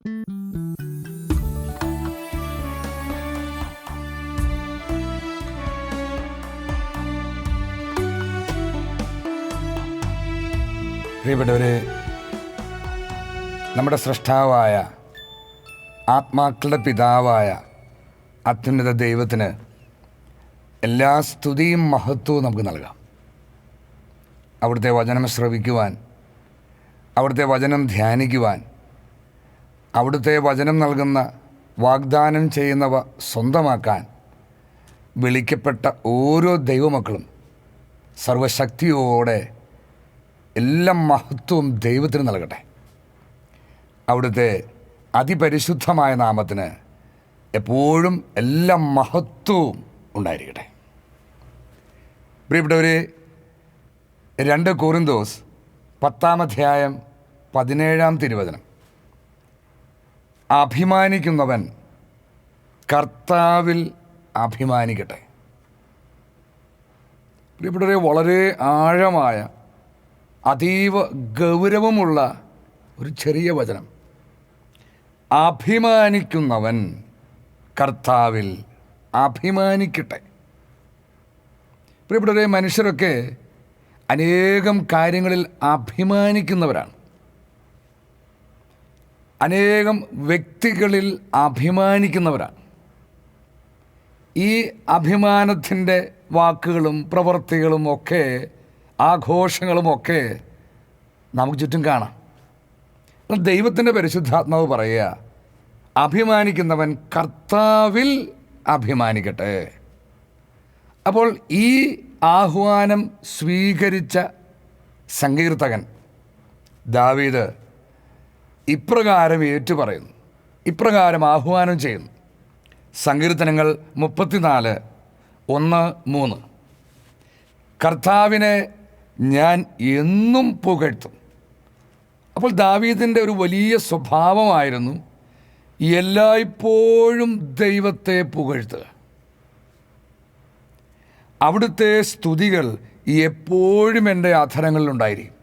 പ്രിയപ്പെട്ടവരെ, നമ്മുടെ സൃഷ്ടാവായ ആത്മാക്കളുടെ പിതാവായ അത്യുന്നത ദൈവത്തിന് എല്ലാ സ്തുതിയും മഹത്വവും നമുക്ക് നൽകാം. അവിടുത്തെ വചനം ശ്രവിക്കുവാൻ, അവിടുത്തെ വചനം ധ്യാനിക്കുവാൻ, അവിടുത്തെ വചനം നൽകുന്ന വാഗ്ദാനം ചെയ്യുന്നവ സ്വന്തമാക്കാൻ വിളിക്കപ്പെട്ട ഓരോ ദൈവമക്കളും സർവശക്തിയോടെ എല്ലാ മഹത്വവും ദൈവത്തിന് നൽകട്ടെ. അവിടുത്തെ അതിപരിശുദ്ധമായ നാമത്തിന് എപ്പോഴും എല്ലാ മഹത്വവും ഉണ്ടായിരിക്കട്ടെ. പ്രിയപ്പെട്ടവരെ, 2 കൊരിന്തോസ് 10-ാം തിരുവചനം, അഭിമാനിക്കുന്നവൻ കർത്താവിൽ അഭിമാനിക്കട്ടെ. പ്രിയപ്പെട്ടവരെ, വളരെ ആഴമായ അതീവ ഗൗരവമുള്ള ഒരു ചെറിയ വചനം. അഭിമാനിക്കുന്നവൻ കർത്താവിൽ അഭിമാനിക്കട്ടെ. പ്രിയപ്പെട്ടവരെ, മനുഷ്യരൊക്കെ അനേകം കാര്യങ്ങളിൽ അഭിമാനിക്കുന്നവരാണ്. അനേകം വ്യക്തികളിൽ അഭിമാനിക്കുന്നവരാണ്. ഈ അഭിമാനത്തിൻ്റെ വാക്കുകളും പ്രവൃത്തികളും ഒക്കെ, ആഘോഷങ്ങളുമൊക്കെ നമുക്ക് ചുറ്റും കാണാം. ദൈവത്തിൻ്റെ പരിശുദ്ധാത്മാവ് പറയുക, അഭിമാനിക്കുന്നവൻ കർത്താവിൽ അഭിമാനിക്കട്ടെ. അപ്പോൾ ഈ ആഹ്വാനം സ്വീകരിച്ച സങ്കീർത്തകൻ ദാവീദ് ഇപ്രകാരം ഏറ്റുപറയുന്നു, ഇപ്രകാരം ആഹ്വാനം ചെയ്യുന്നു. സങ്കീർത്തനങ്ങൾ 34:1-3. കർത്താവിനെ ഞാൻ എന്നും പുകഴ്ത്തും. അപ്പോൾ ദാവീദിൻ്റെ ഒരു വലിയ സ്വഭാവമായിരുന്നു എല്ലായ്പ്പോഴും ദൈവത്തെ പുകഴ്ത്തുക. അവിടുത്തെ സ്തുതികൾ എപ്പോഴും എൻ്റെ അധരങ്ങളിലുണ്ടായിരിക്കും.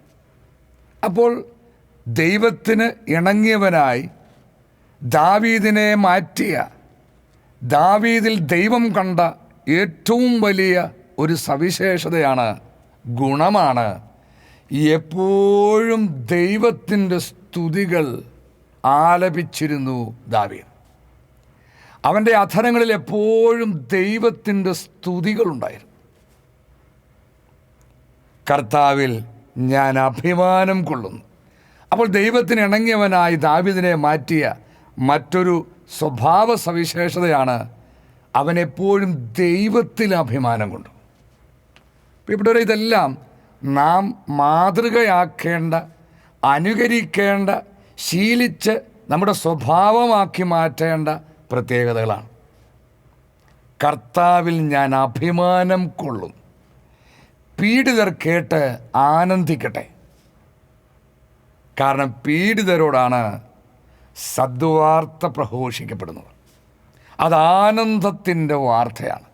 അപ്പോൾ ദൈവത്തിന് ഇണങ്ങിയവനായി ദാവീദിനെ മാറ്റിയ, ദാവീദിൽ ദൈവം കണ്ട ഏറ്റവും വലിയ ഒരു സവിശേഷതയാണ്, ഗുണമാണ്, എപ്പോഴും ദൈവത്തിൻ്റെ സ്തുതികൾ ആലപിച്ചിരുന്നു ദാവീദ്. അവൻ്റെ അധരങ്ങളിൽ എപ്പോഴും ദൈവത്തിൻ്റെ സ്തുതികളുണ്ടായിരുന്നു. കർത്താവിൽ ഞാൻ അഭിമാനം കൊള്ളുന്നു. അപ്പോൾ ദൈവത്തിന് ഇണങ്ങിയവനായി ദാവീദിനെ മാറ്റിയ മറ്റൊരു സ്വഭാവ സവിശേഷതയാണ്, അവനെപ്പോഴും ദൈവത്തിൽ അഭിമാനം കൊണ്ടു. ഇവിടെ ഇതെല്ലാം നാം മാതൃകയാക്കേണ്ട, അനുകരിക്കേണ്ട, ശീലിച്ച് നമ്മുടെ സ്വഭാവമാക്കി മാറ്റേണ്ട പ്രത്യേകതകളാണ്. കർത്താവിൽ ഞാൻ അഭിമാനം കൊള്ളും. പീഡിതർ കേട്ട് ആനന്ദിക്കട്ടെ. കാരണം പീഡിതരോടാണ് സദ്വാർത്ത പ്രഘോഷിക്കപ്പെടുന്നത്. അത് ആനന്ദത്തിൻ്റെ വാർത്തയാണ്.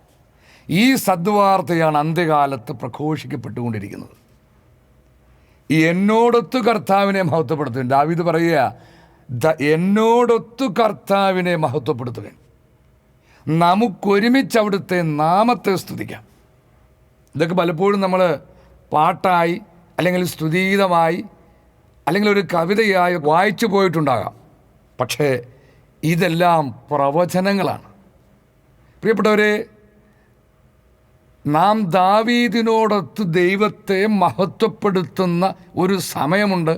ഈ സദ്വാർത്തയാണ് അന്ത്യകാലത്ത് പ്രഘോഷിക്കപ്പെട്ടുകൊണ്ടിരിക്കുന്നത്. എന്നോടൊത്തു കർത്താവിനെ മഹത്വപ്പെടുത്തുക. ദാവീദ് പറയുക, എന്നോടൊത്തു കർത്താവിനെ മഹത്വപ്പെടുത്തുക. നമുക്കൊരുമിച്ച് അവിടുത്തെ നാമത്തെ സ്തുതിക്കാം. ഇതൊക്കെ പലപ്പോഴും നമ്മൾ പാട്ടായി, അല്ലെങ്കിൽ സ്തുതിഗീതമായി, അല്ലെങ്കിൽ ഒരു കവിതയായി വായിച്ചു പോയിട്ടുണ്ടാകാം. പക്ഷേ ഇതെല്ലാം പ്രവചനങ്ങളാണ്. പ്രിയപ്പെട്ടവരെ, നാം ദാവീദിനോടൊത്ത് ദൈവത്തെ മഹത്വപ്പെടുത്തുന്ന ഒരു സമയമുണ്ട്.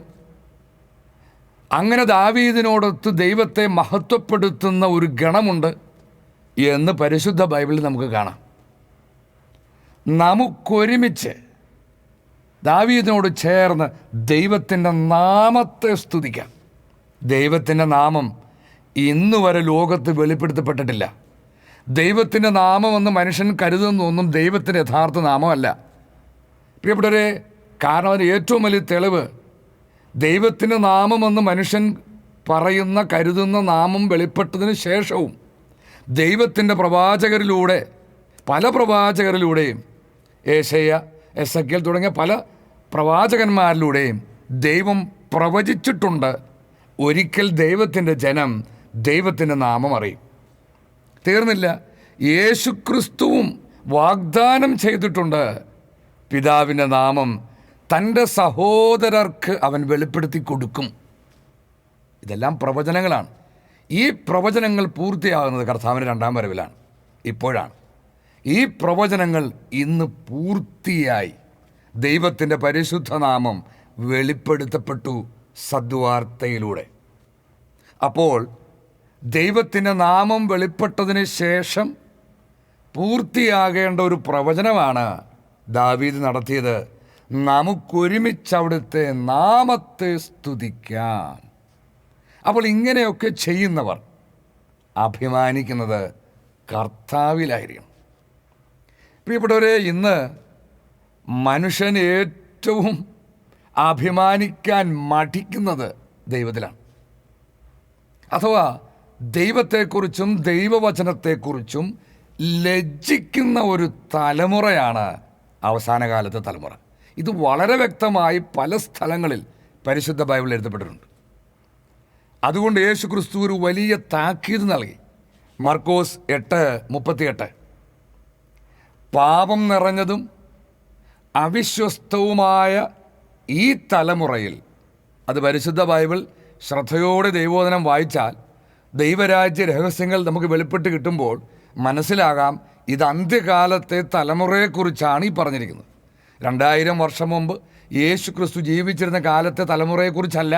അങ്ങനെ ദാവീദിനോടൊത്ത് ദൈവത്തെ മഹത്വപ്പെടുത്തുന്ന ഒരു ഗണമുണ്ട് എന്ന് പരിശുദ്ധ ബൈബിളിൽ നമുക്ക് കാണാം. നമുക്കൊരുമിച്ച് ദാവീദിനോട് ചേർന്ന് ദൈവത്തിൻ്റെ നാമത്തെ സ്തുതിക്കാം. ദൈവത്തിൻ്റെ നാമം ഇന്നുവരെ ലോകത്ത് വെളിപ്പെടുത്തപ്പെട്ടിട്ടില്ല. ദൈവത്തിൻ്റെ നാമമെന്ന് മനുഷ്യൻ കരുതുന്നൊന്നും ദൈവത്തിൻ്റെ യഥാർത്ഥ നാമമല്ല. പ്രിയപ്പെട്ടവരെ, കാരണം അതിന് ഏറ്റവും വലിയ തെളിവ്, ദൈവത്തിൻ്റെ നാമമെന്ന് മനുഷ്യൻ പറയുന്ന, കരുതുന്ന നാമം വെളിപ്പെട്ടതിന് ശേഷവും ദൈവത്തിൻ്റെ പ്രവാചകരിലൂടെ, പല പ്രവാചകരിലൂടെയും, ഏശയ്യ, എസെക്കിയേൽ തുടങ്ങിയ പല പ്രവാചകന്മാരിലൂടെയും ദൈവം പ്രവചിച്ചിട്ടുണ്ട്. ഒരിക്കൽ ദൈവത്തിൻ്റെ ജനം ദൈവത്തിൻ്റെ നാമം അറിയും. തീർന്നില്ല, യേശുക്രിസ്തുവും വാഗ്ദാനം ചെയ്തിട്ടുണ്ട്, പിതാവിൻ്റെ നാമം തൻ്റെ സഹോദരർക്ക് അവൻ വെളിപ്പെടുത്തി കൊടുക്കും. ഇതെല്ലാം പ്രവചനങ്ങളാണ്. ഈ പ്രവചനങ്ങൾ പൂർത്തിയാകുന്നത് കർത്താവിൻ്റെ രണ്ടാം വരവിലാണ്, ഇപ്പോഴാണ്. ഈ പ്രവചനങ്ങൾ ഇന്ന് പൂർത്തിയായി. ദൈവത്തിൻ്റെ പരിശുദ്ധ നാമം വെളിപ്പെടുത്തപ്പെട്ടു സദ്വാർത്തയിലൂടെ. അപ്പോൾ ദൈവത്തിൻ്റെ നാമം വെളിപ്പെട്ടതിന് ശേഷം പൂർത്തിയാകേണ്ട ഒരു പ്രവചനമാണ് ദാവീദ് നടത്തിയത്. നമുക്കൊരുമിച്ച് അവിടുത്തെ നാമത്തെ സ്തുതിക്കാം. അപ്പോൾ ഇങ്ങനെയൊക്കെ ചെയ്യുന്നവർ അഭിമാനിക്കുന്നത് കർത്താവിലായിരിക്കും. പ്രിയപ്പെട്ടവരെ, ഇന്ന് മനുഷ്യൻ ഏറ്റവും അഭിമാനിക്കാൻ മടിക്കുന്നത് ദൈവത്തിലാണ്. അഥവാ ദൈവത്തെക്കുറിച്ചും ദൈവവചനത്തെക്കുറിച്ചും ലജ്ജിക്കുന്ന ഒരു തലമുറയാണ് അവസാന കാലത്തെ തലമുറ. ഇത് വളരെ വ്യക്തമായി പല സ്ഥലങ്ങളിൽ പരിശുദ്ധ ബൈബിളിൽ എഴുതപ്പെട്ടിട്ടുണ്ട്. അതുകൊണ്ട് യേശു ക്രിസ്തു ഒരു വലിയ താക്കീത് നൽകി. മർക്കോസ് 8:38, പാപം നിറഞ്ഞതും അവിശ്വസ്തവുമായ ഈ തലമുറയിൽ, അത് പരിശുദ്ധ ബൈബിൾ ശ്രദ്ധയോടെ ദൈവവചനം വായിച്ചാൽ ദൈവരാജ്യ രഹസ്യങ്ങൾ നമുക്ക് വെളിപ്പെട്ട് കിട്ടുമ്പോൾ മനസ്സിലാകാം ഇത് അന്ത്യകാലത്തെ തലമുറയെക്കുറിച്ചാണ് ഈ പറഞ്ഞിരിക്കുന്നത്. 2000 വർഷം മുമ്പ് യേശു ക്രിസ്തു ജീവിച്ചിരുന്ന കാലത്തെ തലമുറയെക്കുറിച്ചല്ല,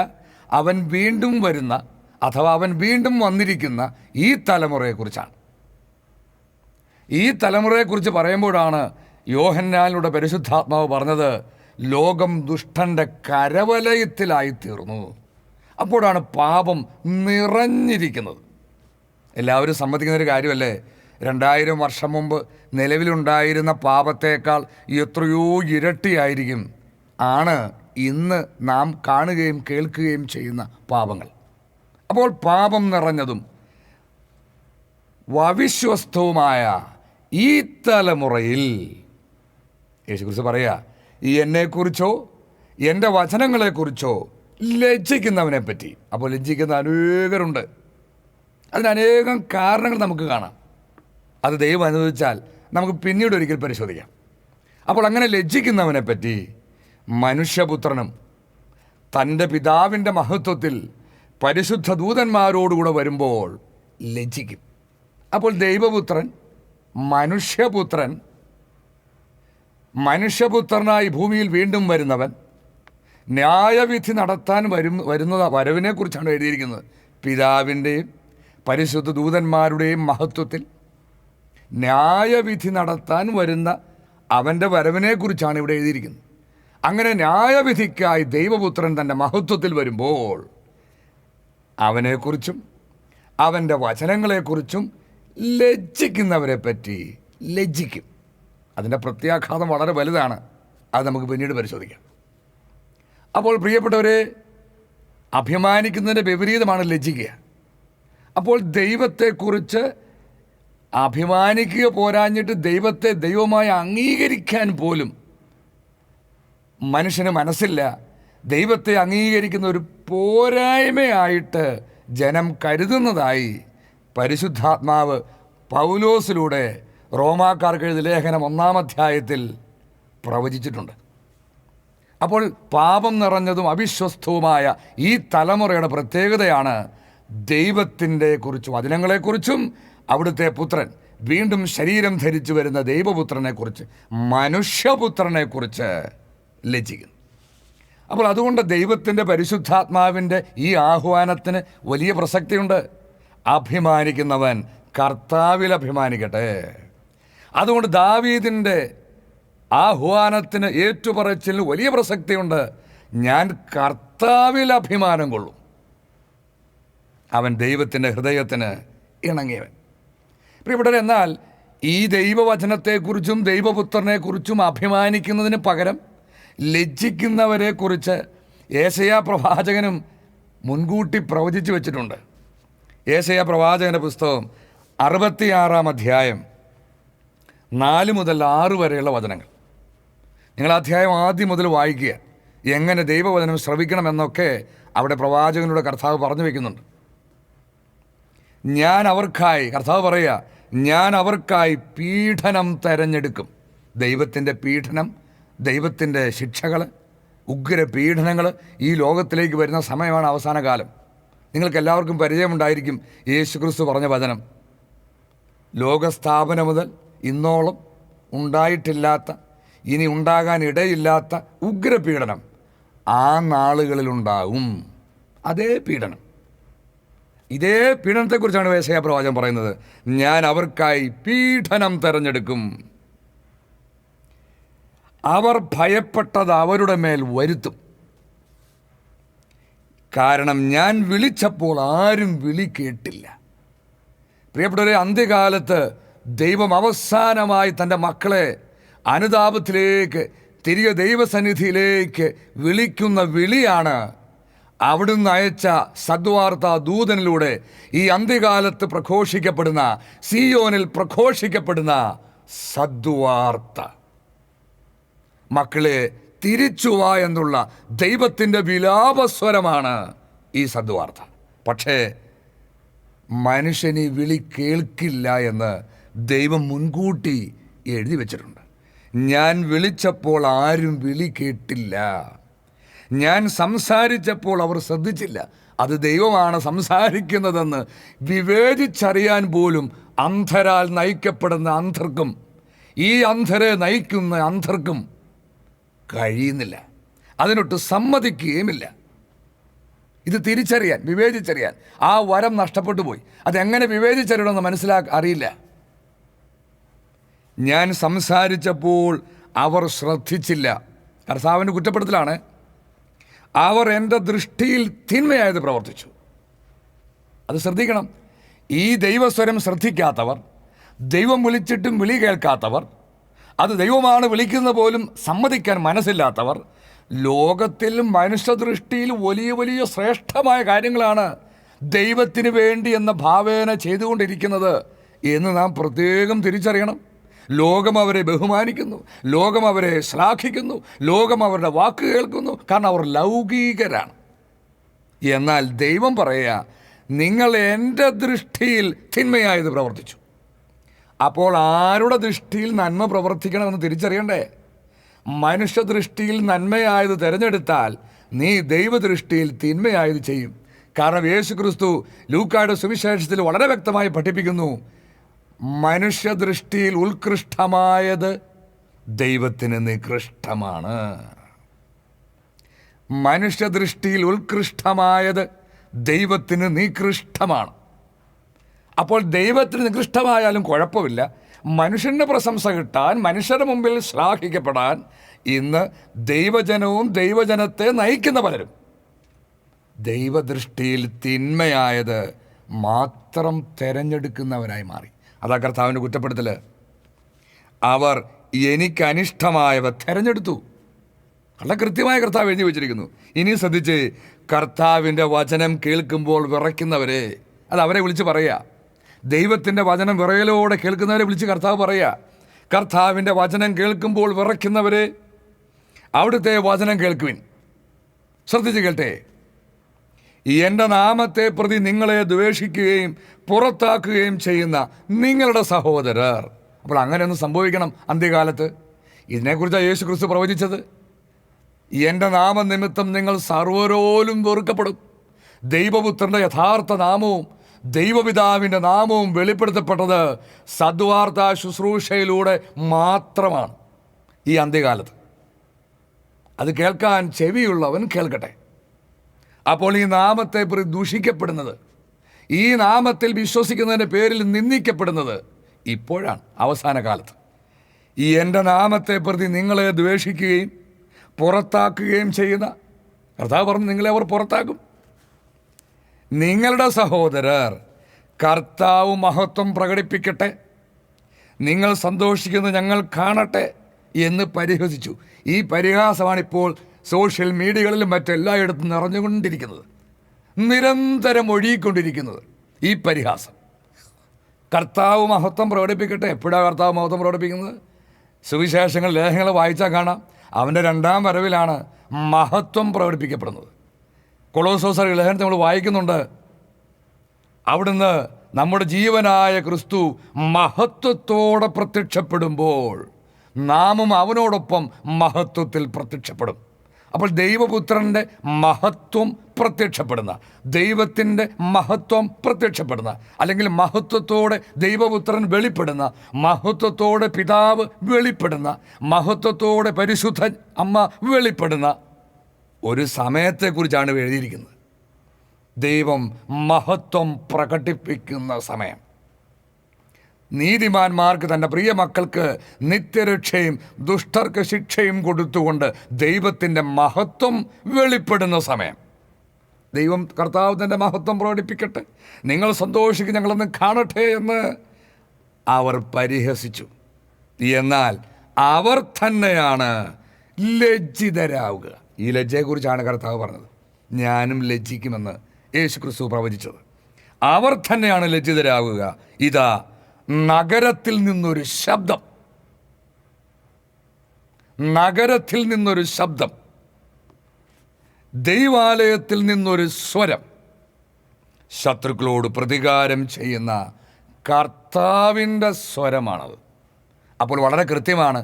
അവൻ വീണ്ടും വരുന്ന അഥവാ അവൻ വീണ്ടും വന്നിരിക്കുന്ന ഈ തലമുറയെക്കുറിച്ചാണ്. ഈ തലമുറയെക്കുറിച്ച് പറയുമ്പോഴാണ് യോഹന്നാനിലൂടെ പരിശുദ്ധാത്മാവ് പറഞ്ഞത്, ലോകം ദുഷ്ടൻ്റെ കരവലയത്തിലായിത്തീർന്നു. അപ്പോഴാണ് പാപം നിറഞ്ഞിരിക്കുന്നത്. എല്ലാവരും സമ്മതിക്കുന്നൊരു കാര്യമല്ലേ, 2000 വർഷം മുമ്പ് നിലവിലുണ്ടായിരുന്ന പാപത്തേക്കാൾ എത്രയോ ഇരട്ടിയായിരിക്കും ആണ് ഇന്ന് നാം കാണുകയും കേൾക്കുകയും ചെയ്യുന്ന പാപങ്ങൾ. അപ്പോൾ പാപം നിറഞ്ഞതും അവിശ്വസ്തവുമായ ഈ തലമുറയിൽ യേശുക്രിസ്തു പറയുക, ഈ എന്നെക്കുറിച്ചോ എൻ്റെ വചനങ്ങളെക്കുറിച്ചോ ലജ്ജിക്കുന്നവനെ പറ്റി. അപ്പോൾ ലജ്ജിക്കുന്ന അനേകരുണ്ട്. അതിനനേകം കാരണങ്ങൾ നമുക്ക് കാണാം. അത് ദൈവം അനുവദിച്ചാൽ നമുക്ക് പിന്നീട് ഒരിക്കൽ പരിശോധിക്കാം. അപ്പോൾ അങ്ങനെ ലജ്ജിക്കുന്നവനെ പറ്റി മനുഷ്യപുത്രനും തൻ്റെ പിതാവിൻ്റെ മഹത്വത്തിൽ പരിശുദ്ധ ദൂതന്മാരോടുകൂടെ വരുമ്പോൾ ലജ്ജിക്കും. അപ്പോൾ ദൈവപുത്രൻ മനുഷ്യപുത്രനായി ഭൂമിയിൽ വീണ്ടും വരുന്നവൻ ന്യായവിധി നടത്താൻ വരവിനെക്കുറിച്ചാണ് എഴുതിയിരിക്കുന്നത്. പിതാവിൻ്റെയും പരിശുദ്ധ ദൂതന്മാരുടെയും മഹത്വത്തിൽ ന്യായവിധി നടത്താൻ വരുന്ന അവൻ്റെ വരവിനെക്കുറിച്ചാണ് ഇവിടെ എഴുതിയിരിക്കുന്നത്. അങ്ങനെ ന്യായവിധിക്കായി ദൈവപുത്രൻ തൻ്റെ മഹത്വത്തിൽ വരുമ്പോൾ അവനെക്കുറിച്ചും അവൻ്റെ വചനങ്ങളെക്കുറിച്ചും ലജ്ജിക്കുന്നവരെ പറ്റി ലജ്ജിക്കും. അതിൻ്റെ പ്രത്യാഘാതം വളരെ വലുതാണ്. അത് നമുക്ക് പിന്നീട് പരിശോധിക്കാം. അപ്പോൾ പ്രിയപ്പെട്ടവരെ, അഭിമാനിക്കുന്നതിൻ്റെ വിപരീതമാണ് ലജ്ജിക്കുക. അപ്പോൾ ദൈവത്തെക്കുറിച്ച് അഭിമാനിക്കുക പോരാഞ്ഞിട്ട് ദൈവത്തെ ദൈവമായി അംഗീകരിക്കാൻ പോലും മനുഷ്യന് മനസ്സില്ല. ദൈവത്തെ അംഗീകരിക്കുന്ന ഒരു പോരായ്മയായിട്ട് ജനം കരുതുന്നതായി പരിശുദ്ധാത്മാവ് പൗലോസിലൂടെ റോമാക്കാർക്ക് എഴുതിയ ലേഖനം 1-ാം അധ്യായത്തിൽ പ്രവചിച്ചിട്ടുണ്ട്. അപ്പോൾ പാപം നിറഞ്ഞതും അവിശ്വസ്തവുമായ ഈ തലമുറയുടെ പ്രത്യേകതയാണ് ദൈവത്തിൻ്റെ കുറിച്ചും വചനങ്ങളെക്കുറിച്ചും അവിടുത്തെ പുത്രൻ വീണ്ടും ശരീരം ധരിച്ചു വരുന്ന ദൈവപുത്രനെക്കുറിച്ച്, മനുഷ്യപുത്രനെക്കുറിച്ച് ലജ്ജിക്കുന്നു. അപ്പോൾ അതുകൊണ്ട് ദൈവത്തിൻ്റെ പരിശുദ്ധാത്മാവിൻ്റെ ഈ ആഹ്വാനത്തിന് വലിയ പ്രസക്തിയുണ്ട്. അഭിമാനിക്കുന്നവൻ കർത്താവിൽ അഭിമാനിക്കട്ടെ. അതുകൊണ്ട് ദാവീദിൻ്റെ ആഹ്വാനത്തിന് ഏറ്റുപറച്ചിലിന് വലിയ പ്രസക്തിയുണ്ട്. ഞാൻ കർത്താവിൽ അഭിമാനം കൊള്ളും. അവൻ ദൈവത്തിൻ്റെ ഹൃദയത്തിന് ഇണങ്ങിയവൻ. പ്രിയപ്പെട്ടവരെ, എന്നാൽ ഈ ദൈവവചനത്തെക്കുറിച്ചും ദൈവപുത്രനെക്കുറിച്ചും അഭിമാനിക്കുന്നതിന് പകരം ലജ്ജിക്കുന്നവരെക്കുറിച്ച് യേശയ്യാ പ്രവാചകനും മുൻകൂട്ടി പ്രവചിച്ചു വച്ചിട്ടുണ്ട്. യേശയ്യാ പ്രവാചകൻ്റെ പുസ്തകം 66-ാം അധ്യായം 4 മുതൽ 6 വരെയുള്ള വചനങ്ങൾ. നിങ്ങൾ അധ്യായം ആദ്യം മുതൽ വായിക്കുക. എങ്ങനെ ദൈവവചനം ശ്രവിക്കണമെന്നൊക്കെ അവിടെ പ്രവാചകനോട് കർത്താവ് പറഞ്ഞു വയ്ക്കുന്നുണ്ട്. ഞാൻ അവർക്കായി, കർത്താവ് പറയുക, ഞാൻ അവർക്കായി പീഡനം തെരഞ്ഞെടുക്കും. ദൈവത്തിൻ്റെ പീഡനം, ദൈവത്തിൻ്റെ ശിക്ഷകൾ, ഉഗ്ര പീഡനങ്ങൾ ഈ ലോകത്തിലേക്ക് വരുന്ന സമയമാണ് അവസാന കാലം. നിങ്ങൾക്ക് എല്ലാവർക്കും പരിചയമുണ്ടായിരിക്കും യേശുക്രിസ്തു പറഞ്ഞ വചനം. ലോകസ്ഥാപനം മുതൽ ഇന്നോളം ഉണ്ടായിട്ടില്ലാത്ത, ഇനി ഉണ്ടാകാൻ ഇടയില്ലാത്ത ഉഗ്രപീഡനം ആ നാളുകളിലുണ്ടാകും. അതേ പീഡനം, ഇതേ പീഡനത്തെക്കുറിച്ചാണ് യെശയ്യാ പ്രവാചകൻ പറയുന്നത്. ഞാൻ അവർക്കായി പീഡനം തെരഞ്ഞെടുക്കും. അവർ ഭയപ്പെട്ടത് അവരുടെ മേൽ വരുത്തും. കാരണം ഞാൻ വിളിച്ചപ്പോൾ ആരും വിളി കേട്ടില്ല. പ്രിയപ്പെട്ടവരെ, അന്ത്യകാലത്ത് ദൈവം അവസാനമായി തൻ്റെ മക്കളെ അനുതാപത്തിലേക്ക്, തിരികെ ദൈവസന്നിധിയിലേക്ക് വിളിക്കുന്ന വിളിയാണ് അവിടുന്ന് അയച്ച സദ്വാർത്ത ദൂതനിലൂടെ ഈ അന്ത്യകാലത്ത് പ്രഘോഷിക്കപ്പെടുന്ന, സിയോനിൽ പ്രഘോഷിക്കപ്പെടുന്ന സദ്വാർത്ത. മക്കളെ, തിരിച്ചുവാ എന്നുള്ള ദൈവത്തിൻ്റെ വിലാപസ്വരമാണ് ഈ സദ്വാർത്ത. പക്ഷേ മനുഷ്യൻ ഈ വിളി കേൾക്കില്ല എന്ന് ദൈവം മുൻകൂട്ടി എഴുതി വച്ചിട്ടുണ്ട്. ഞാൻ വിളിച്ചപ്പോൾ ആരും വിളി കേട്ടില്ല, ഞാൻ സംസാരിച്ചപ്പോൾ അവർ ശ്രദ്ധിച്ചില്ല. അത് ദൈവമാണ് സംസാരിക്കുന്നതെന്ന് വിവേചിച്ചറിയാൻ പോലും അന്ധരാൽ നയിക്കപ്പെടുന്ന അന്ധർക്കും, ഈ അന്ധരെ നയിക്കുന്ന അന്ധർക്കും കഴിയുന്നില്ല. അതിനൊട്ട് സമ്മതിക്കുകയുമില്ല. ഇത് തിരിച്ചറിയാൻ, വിവേചിച്ചറിയാൻ ആ വരം നഷ്ടപ്പെട്ടു പോയി. അതെങ്ങനെ വിവേചിച്ചറിയണമെന്ന് അറിയില്ല. ഞാൻ സംസാരിച്ചപ്പോൾ അവർ ശ്രദ്ധിച്ചില്ല. കർത്താവിൻ്റെ കുറ്റപ്പെടുത്തലാണ്. അവർ എൻ്റെ ദൃഷ്ടിയിൽ തിന്മയായത് പ്രവർത്തിച്ചു. അത് ശ്രദ്ധിക്കണം. ഈ ദൈവസ്വരം ശ്രദ്ധിക്കാത്തവർ, ദൈവം വിളിച്ചിട്ടും വിളി കേൾക്കാത്തവർ, അത് ദൈവമാണ് വിളിക്കുന്ന പോലും സമ്മതിക്കാൻ മനസ്സില്ലാത്തവർ, ലോകത്തിൽ മനുഷ്യദൃഷ്ടിയിൽ വലിയ വലിയ ശ്രേഷ്ഠമായ കാര്യങ്ങളാണ് ദൈവത്തിന് വേണ്ടി എന്ന ഭാവേന ചെയ്തുകൊണ്ടിരിക്കുന്നത് എന്ന് നാം പ്രത്യേകം തിരിച്ചറിയണം. ലോകം അവരെ ബഹുമാനിക്കുന്നു, ലോകം അവരെ ശ്ലാഘിക്കുന്നു, ലോകം അവരുടെ വാക്ക് കേൾക്കുന്നു, കാരണം അവർ ലൗകികരാണ്. എന്നാൽ ദൈവം പറയുക, നിങ്ങൾ എൻ്റെ ദൃഷ്ടിയിൽ തിന്മയായത് പ്രവർത്തിച്ചു. അപ്പോൾ ആരുടെ ദൃഷ്ടിയിൽ നന്മ പ്രവർത്തിക്കണമെന്ന് തിരിച്ചറിയണ്ടേ? മനുഷ്യദൃഷ്ടിയിൽ നന്മയായത് തിരഞ്ഞെടുത്താൽ നീ ദൈവദൃഷ്ടിയിൽ തിന്മയായത് ചെയ്യും. കാരണം യേശുക്രിസ്തു ലൂക്കായുടെ സുവിശേഷത്തിൽ വളരെ വ്യക്തമായി പഠിപ്പിക്കുന്നു, മനുഷ്യദൃഷ്ടിയിൽ ഉത്കൃഷ്ടമായത് ദൈവത്തിന് നികൃഷ്ടമാണ്. മനുഷ്യദൃഷ്ടിയിൽ ഉത്കൃഷ്ടമായത് ദൈവത്തിന് നികൃഷ്ടമാണ്. അപ്പോൾ ദൈവത്തിന് നികൃഷ്ടമായാലും കുഴപ്പമില്ല. മനുഷ്യൻ്റെ പ്രശംസ കിട്ടാൻ, മനുഷ്യരുടെ മുമ്പിൽ ശ്ലാഘിക്കപ്പെടാൻ ഇന്ന് ദൈവജനവും ദൈവജനത്തെ നയിക്കുന്ന പലരും ദൈവദൃഷ്ടിയിൽ തിന്മയായത് മാത്രം തിരഞ്ഞെടുക്കുന്നവരായി മാറി. അതാ കർത്താവിൻ്റെ കുറ്റപ്പെടുത്തൽ. അവർ എനിക്കനിഷ്ടമായവ തിരഞ്ഞെടുത്തു. വളരെ കൃത്യമായ കർത്താവ് എഴുതി വെച്ചിരിക്കുന്നു. ഇനി ശ്രദ്ധിച്ച്, കർത്താവിൻ്റെ വചനം കേൾക്കുമ്പോൾ വിറയ്ക്കുന്നവരെ, അത് അവരെ വിളിച്ച് പറയുക. ദൈവത്തിൻ്റെ വചനം വിറയലോടെ കേൾക്കുന്നവരെ വിളിച്ച് കർത്താവ് പറയുക, കർത്താവിൻ്റെ വചനം കേൾക്കുമ്പോൾ വിറയ്ക്കുന്നവരെ, അവിടുത്തെ വചനം കേൾക്കുവിൻ. ശ്രദ്ധിച്ച് കേട്ടെ. എൻ്റെ നാമത്തെ പ്രതി നിങ്ങളെ ദ്വേഷിക്കുകയും പുറത്താക്കുകയും ചെയ്യുന്ന നിങ്ങളുടെ സഹോദരർ. അപ്പോൾ അങ്ങനെയൊന്നും സംഭവിക്കണം അന്ത്യകാലത്ത്. ഇതിനെക്കുറിച്ചാണ് യേശു ക്രിസ്തു പ്രവചിച്ചത്. എൻ്റെ നാമനിമിത്തം നിങ്ങൾ സർവ്വരോലും വെറുക്കപ്പെടും. ദൈവപുത്രൻ്റെ യഥാർത്ഥ നാമവും ദൈവപിതാവിൻ്റെ നാമവും വെളിപ്പെടുത്തപ്പെട്ടത് സദ്വാർത്ത ശുശ്രൂഷയിലൂടെ മാത്രമാണ് ഈ അന്ത്യകാലത്ത്. അത് കേൾക്കാൻ ചെവിയുള്ളവൻ കേൾക്കട്ടെ. അപ്പോൾ ഈ നാമത്തെ പ്രതി ദൂഷിക്കപ്പെടുന്നത്, ഈ നാമത്തിൽ വിശ്വസിക്കുന്നതിൻ്റെ പേരിൽ നിന്ദിക്കപ്പെടുന്നത് ഇപ്പോഴാണ്, അവസാന കാലത്ത്. ഈ എൻ്റെ നാമത്തെ പ്രതി നിങ്ങളെ ദ്വേഷിക്കുകയും പുറത്താക്കുകയും ചെയ്യുന്ന, കർത്താവ് പറഞ്ഞു നിങ്ങളെ അവർ പുറത്താക്കും. നിങ്ങളുടെ സഹോദരർ കർത്താവ് മഹത്വം പ്രകടിപ്പിക്കട്ടെ, നിങ്ങൾ സന്തോഷിക്കുന്നത് ഞങ്ങൾ കാണട്ടെ എന്ന് പരിഹസിച്ചു. ഈ പരിഹാസമാണിപ്പോൾ സോഷ്യൽ മീഡിയകളിലും മറ്റെല്ലായിടത്തും നിറഞ്ഞുകൊണ്ടിരിക്കുന്നത്, നിരന്തരം ഒഴുകിക്കൊണ്ടിരിക്കുന്നത് ഈ പരിഹാസം. കർത്താവ് മഹത്വം പ്രകടിപ്പിക്കട്ടെ. എപ്പോഴാണ് കർത്താവ് മഹത്വം പ്രകടിപ്പിക്കുന്നത്? സുവിശേഷങ്ങൾ, ലേഖനങ്ങൾ വായിച്ചാൽ കാണാം. അവൻ്റെ രണ്ടാം വരവിലാണ് മഹത്വം പ്രകടിപ്പിക്കപ്പെടുന്നത്. കൊളോസോസ് ലേഖനത്തിൽ നമ്മൾ വായിക്കുന്നുണ്ട്, അവിടുന്ന് നമ്മുടെ ജീവനായ ക്രിസ്തു മഹത്വത്തോടെ പ്രത്യക്ഷപ്പെടുമ്പോൾ നാമും അവനോടൊപ്പം മഹത്വത്തിൽ പ്രത്യക്ഷപ്പെടും. അപ്പോൾ ദൈവപുത്രൻ്റെ മഹത്വം പ്രത്യക്ഷപ്പെടുന്ന, ദൈവത്തിൻ്റെ മഹത്വം പ്രത്യക്ഷപ്പെടുന്ന, അല്ലെങ്കിൽ മഹത്വത്തോടെ ദൈവപുത്രൻ വെളിപ്പെടുന്ന, മഹത്വത്തോടെ പിതാവ് വെളിപ്പെടുന്ന, മഹത്വത്തോടെ പരിശുദ്ധ അമ്മ വെളിപ്പെടുന്ന ഒരു സമയത്തെക്കുറിച്ചാണ് എഴുതിയിരിക്കുന്നത്. ദൈവം മഹത്വം പ്രകടിപ്പിക്കുന്ന സമയം. നീതിമാന്മാർക്ക് തൻ്റെ പ്രിയ മക്കൾക്ക് നിത്യരക്ഷയും ദുഷ്ടർക്ക് ശിക്ഷയും കൊടുത്തുകൊണ്ട് ദൈവത്തിൻ്റെ മഹത്വം വെളിപ്പെടുന്ന സമയം. ദൈവം കർത്താവ് തൻ്റെ മഹത്വം പ്രകടിപ്പിക്കട്ടെ, നിങ്ങൾ സന്തോഷിക്കും, ഞങ്ങളൊന്ന് കാണട്ടെ എന്ന് അവർ പരിഹസിച്ചു. എന്നാൽ അവർ തന്നെയാണ് ലജ്ജിതരാവുക. ഈ ലജ്ജയെക്കുറിച്ചാണ് കർത്താവ് പറഞ്ഞത്. ഞാനും ലജ്ജിക്കുമെന്ന് യേശു ക്രിസ്തു പ്രവചിച്ചത്. അവർ തന്നെയാണ് ലജ്ജിതരാവുക. ഇതാ നഗരത്തിൽ നിന്നൊരു ശബ്ദം, നഗരത്തിൽ നിന്നൊരു ശബ്ദം, ദൈവാലയത്തിൽ നിന്നൊരു സ്വരം, ശത്രുക്കളോട് പ്രതികാരം ചെയ്യുന്ന കർത്താവിൻ്റെ സ്വരമാണത്. അപ്പോൾ വളരെ കൃത്യമാണ്,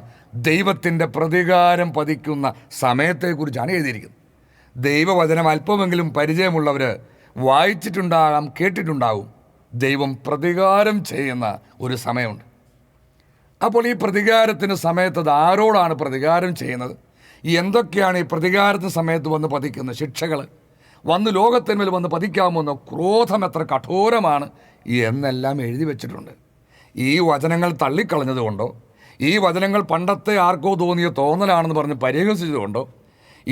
ദൈവത്തിൻ്റെ പ്രതികാരം പതിക്കുന്ന സമയത്തെക്കുറിച്ചാണ് എഴുതിയിരിക്കുന്നത്. ദൈവവചനം അല്പമെങ്കിലും പരിചയമുള്ളവർ വായിച്ചിട്ടുണ്ടാകാം, കേട്ടിട്ടുണ്ടാകും. ദൈവം പ്രതികാരം ചെയ്യുന്ന ഒരു സമയമുണ്ട്. അപ്പോൾ ഈ പ്രതികാരത്തിന് സമയത്ത് അത് ആരോടാണ് പ്രതികാരം ചെയ്യുന്നത്? എന്തൊക്കെയാണ് ഈ പ്രതികാരത്തിന് സമയത്ത് വന്ന് പതിക്കുന്ന ശിക്ഷകൾ, വന്ന് ലോകത്തിന്മേൽ വന്ന് പതിക്കാമെന്ന ക്രോധം എത്ര കഠോരമാണ് എന്നെല്ലാം എഴുതി വച്ചിട്ടുണ്ട്. ഈ വചനങ്ങൾ തള്ളിക്കളഞ്ഞതുകൊണ്ടോ, ഈ വചനങ്ങൾ പണ്ടത്തെ ആർക്കോ തോന്നിയ തോന്നലാണെന്ന് പറഞ്ഞ് പരിഹസിച്ചതുകൊണ്ടോ,